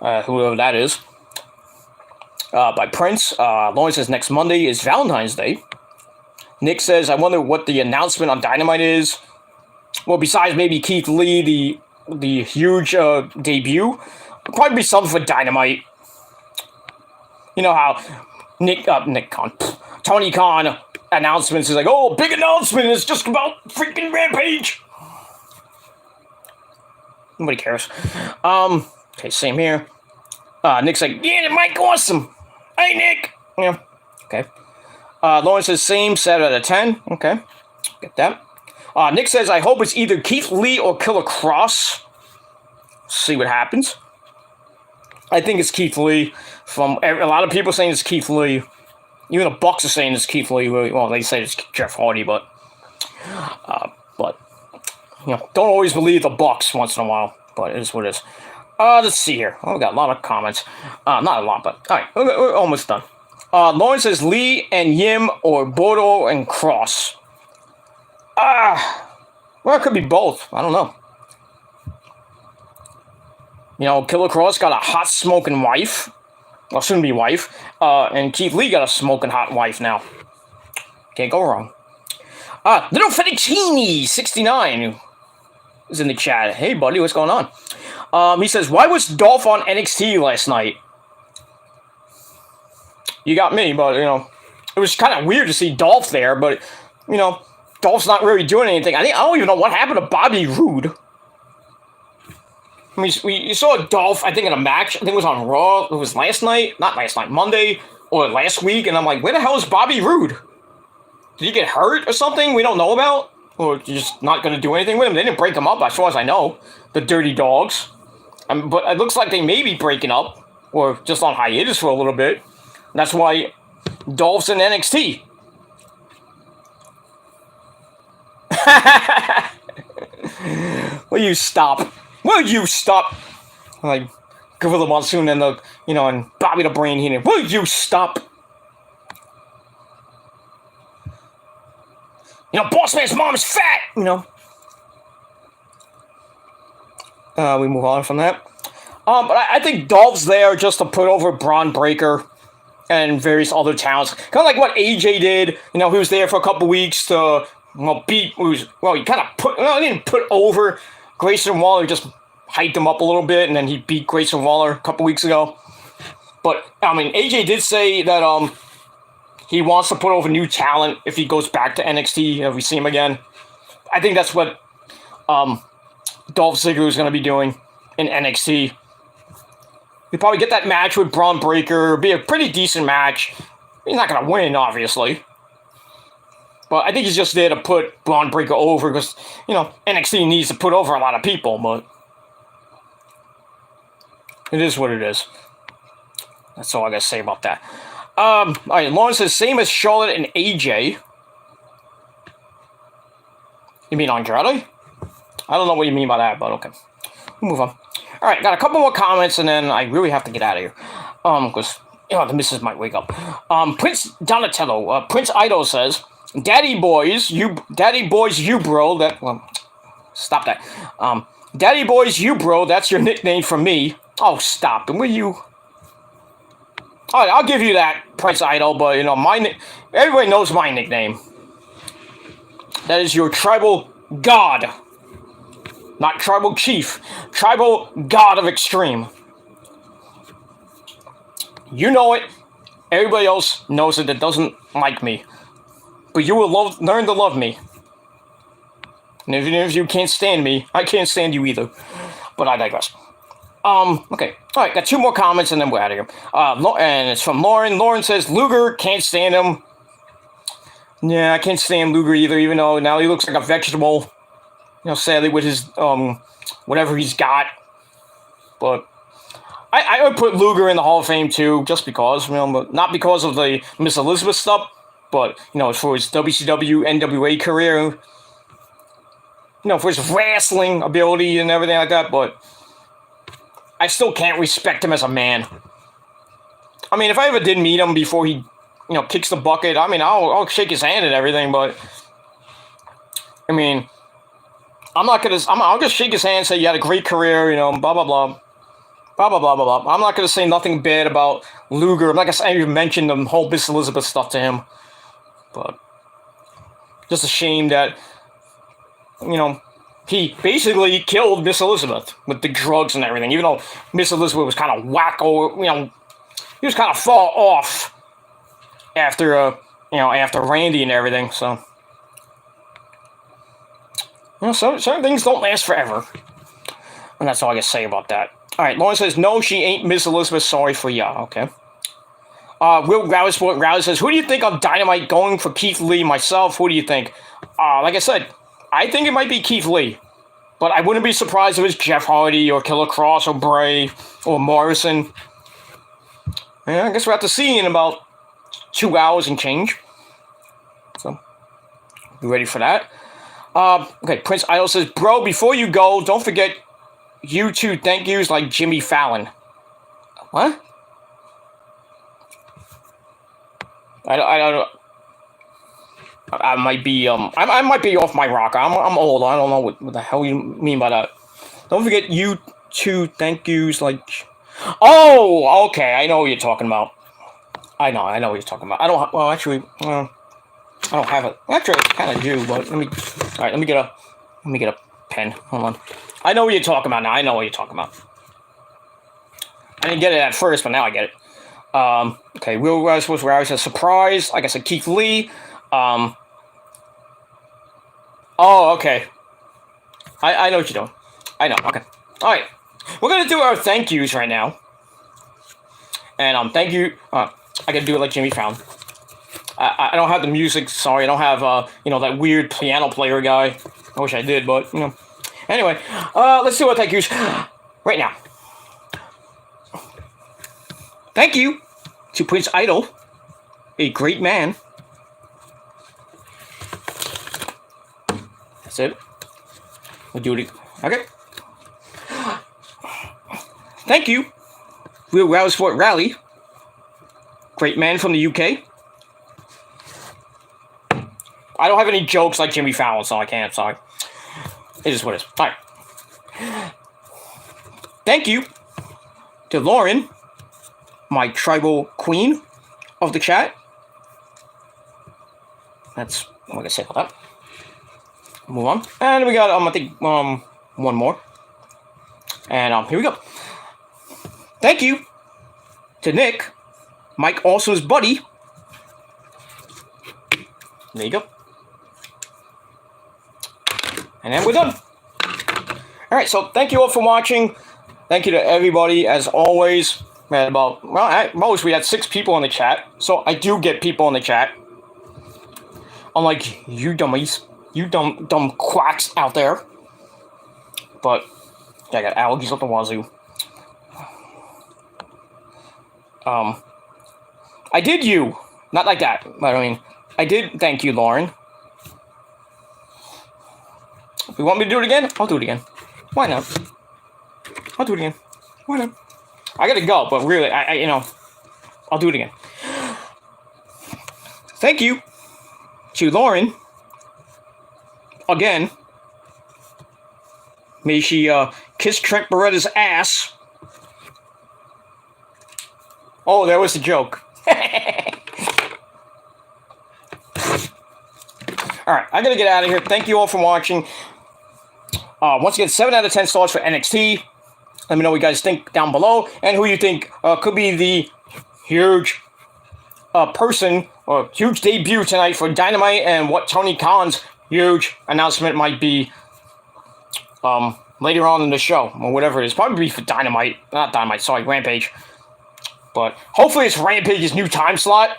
Whoever that is. By Prince. Lauren says next Monday is Valentine's Day. Nick says, I wonder what the announcement on Dynamite is. Well, besides maybe Keith Lee, the huge debut, it'll probably be something for Dynamite. You know how Tony Khan announcements is like, oh, big announcement, it's just about freaking Rampage. Nobody cares. Okay, same here. Nick's like, yeah, the mic awesome. Hey, Nick. Yeah, okay. Lauren says same, 7 out of 10. Okay, get that. Nick says, I hope it's either Keith Lee or Killer Cross. See what happens. I think it's Keith Lee. From a lot of people saying it's Keith Lee. Even the Bucks are saying it's Keith Lee. Well, they say it's Jeff Hardy, but don't always believe the Bucks once in a while. But it is what it is. Let's see here. Oh, we got a lot of comments. Not a lot, but all right, we're almost done. Lauren says Lee and Yim or Bodo and Cross. Well, it could be both. I don't know. Killer Cross got a hot smoking wife. Well, soon be wife. And Keith Lee got a smoking hot wife now. Can't go wrong. Little Fettuccine 69 is in the chat. Hey, buddy, what's going on? He says, why was Dolph on NXT last night? You got me, but, it was kind of weird to see Dolph there, but, Dolph's not really doing anything. I don't even know what happened to Bobby Roode. I mean, you saw Dolph, I think, in a match. I think it was on Raw. It was last night. Not last night. Monday or last week. And I'm like, where the hell is Bobby Roode? Did he get hurt or something we don't know about? Or just not going to do anything with him? They didn't break him up, as far as I know. The Dirty Dogs. But it looks like they may be breaking up. Or just on hiatus for a little bit. And that's why Dolph's in NXT. Will you stop? Will you stop? Like, Gorilla Monsoon and the, and Bobby the Brain Heenan. Will you stop? Boss Man's mom is fat, We move on from that. But I think Dolph's there just to put over Braun Breaker and various other talents. Kind of like what AJ did. He was there for a couple weeks to beat. He kind of he didn't put over Grayson Waller. He just hyped him up a little bit, and then he beat Grayson Waller a couple weeks ago. But AJ did say that he wants to put over new talent if he goes back to NXT. If we see him again, I think that's what Dolph Ziggler is going to be doing in NXT. He'll probably get that match with Braun Breaker. It'll be a pretty decent match. He's not going to win, obviously. But I think he's just there to put Braun Breaker over because, NXT needs to put over a lot of people, but it is what it is. That's all I got to say about that. All right, Lauren says, same as Charlotte and AJ. You mean Andrade? I don't know what you mean by that, but okay. We'll move on. All right, got a couple more comments, and then I really have to get out of here. Because, the missus might wake up. Prince Donatello, Prince Idol says, Daddy boys, you bro, stop that. Daddy boys, you bro, that's your nickname for me. Oh, stop. And will you? All right, I'll give you that, Prince Idol, but, everybody knows my nickname. That is your tribal god. Not tribal chief. Tribal god of extreme. You know it. Everybody else knows it that doesn't like me. But you will learn to love me. And even if you can't stand me, I can't stand you either. But I digress. Okay. Alright, got two more comments and then we're out of here. And it's from Lauren. Lauren says, Luger, can't stand him. Yeah, I can't stand Luger either, even though now he looks like a vegetable. Sadly with his, whatever he's got. But I would put Luger in the Hall of Fame too, just because, but not because of the Miss Elizabeth stuff, but, for his WCW, NWA career, for his wrestling ability and everything like that, but I still can't respect him as a man. If I ever did meet him before he, kicks the bucket, I'll shake his hand and everything, but, I'll just shake his hand and say, you had a great career, blah, blah, blah. Blah, blah, blah, blah, blah. I'm not going to say nothing bad about Luger. I'm not going to even mention the whole Miss Elizabeth stuff to him. But, just a shame that, he basically killed Miss Elizabeth with the drugs and everything. Even though Miss Elizabeth was kind of wacko, he was kind of fall off after, after Randy and everything, so. Certain things don't last forever. And that's all I can say about that. Alright, Lauren says, no, she ain't Miss Elizabeth, sorry for ya. Okay. Will Rouse says, who do you think on Dynamite going for Keith Lee? Myself, who do you think? Like I said, I think it might be Keith Lee. But I wouldn't be surprised if it's Jeff Hardy or Killer Cross or Bray or Morrison. Yeah, I guess we'll have to see in about 2 hours and change. So, be ready for that. Okay, Prince Idol says, bro, before you go, don't forget you two thank yous like Jimmy Fallon. What? I don't. I might be I might be off my rocker. I'm old. I don't know what the hell you mean by that. Don't forget you two thank yous like. Oh, okay. I know what you're talking about. I know what you're talking about. I don't. Well, actually, I don't have it. Actually, I kind of do. But let me. All right. Let me get a pen. Hold on. I know what you're talking about now. I know what you're talking about. I didn't get it at first, but now I get it. Okay, Will Rice was where I was a surprise. Like I said, Keith Lee. Oh, okay. I know what you're doing. I know. Okay. All right. We're gonna do our thank yous right now. And thank you. I gotta do it like Jimmy Fallon. I don't have the music. Sorry, I don't have that weird piano player guy. I wish I did, but Anyway, let's do our thank yous right now. Thank you to Prince Idol, a great man. That's it. We'll do it. Okay. Thank you Real Rally Sport Rally. Great man from the UK. I don't have any jokes like Jimmy Fallon, so I can't. Sorry. It is what it is. All right. Thank you to Lauren, my tribal queen of the chat. That's what I'm gonna say about that. Move on. And we got I think one more. And here we go. Thank you to Nick, Mike Alson's buddy. There you go. And then we're done. Alright, so thank you all for watching. Thank you to everybody, as always. We had about, well, at most we had 6 people in the chat. So I do get people in the chat. Unlike you dummies. You dumb quacks out there. But, yeah, I got allergies up the wazoo. I did you. Not like that, but I mean, I did thank you, Lauren. If you want me to do it again, I'll do it again. Why not? I'll do it again. Why not? I gotta go, but really, you know, I'll do it again. Thank you to Lauren. Again. May she kiss Trent Beretta's ass. Oh, that was the joke. Alright, I gotta get out of here. Thank you all for watching. Once again, 7 out of 10 stars for NXT. Let me know what you guys think down below. And who you think could be the huge person or huge debut tonight for Dynamite, and what Tony Khan's huge announcement might be later on in the show, or whatever it is. Probably for Dynamite. Not Dynamite, sorry, Rampage. But hopefully it's Rampage's new time slot.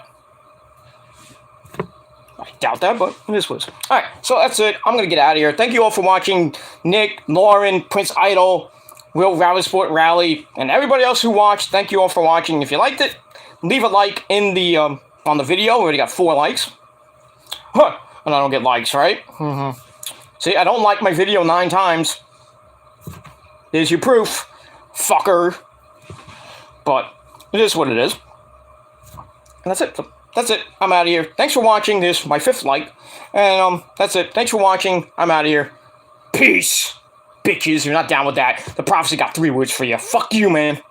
I doubt that, but it is what it is. Alright, so that's it. I'm going to get out of here. Thank you all for watching. Nick, Lauren, Prince Idol, Will Rally Sport Rally, and everybody else who watched. Thank you all for watching. If you liked it, leave a like in the on the video. We already got 4 likes. Huh. And I don't get likes, right? Mm-hmm. See, I don't like my video 9 times. There's your proof, fucker. But it is what it is. And that's it. That's it. I'm out of here. Thanks for watching. This is my 5th like. And that's it. Thanks for watching. I'm out of here. Peace. Bitches, you're not down with that. The prophecy got 3 words for you. Fuck you, man.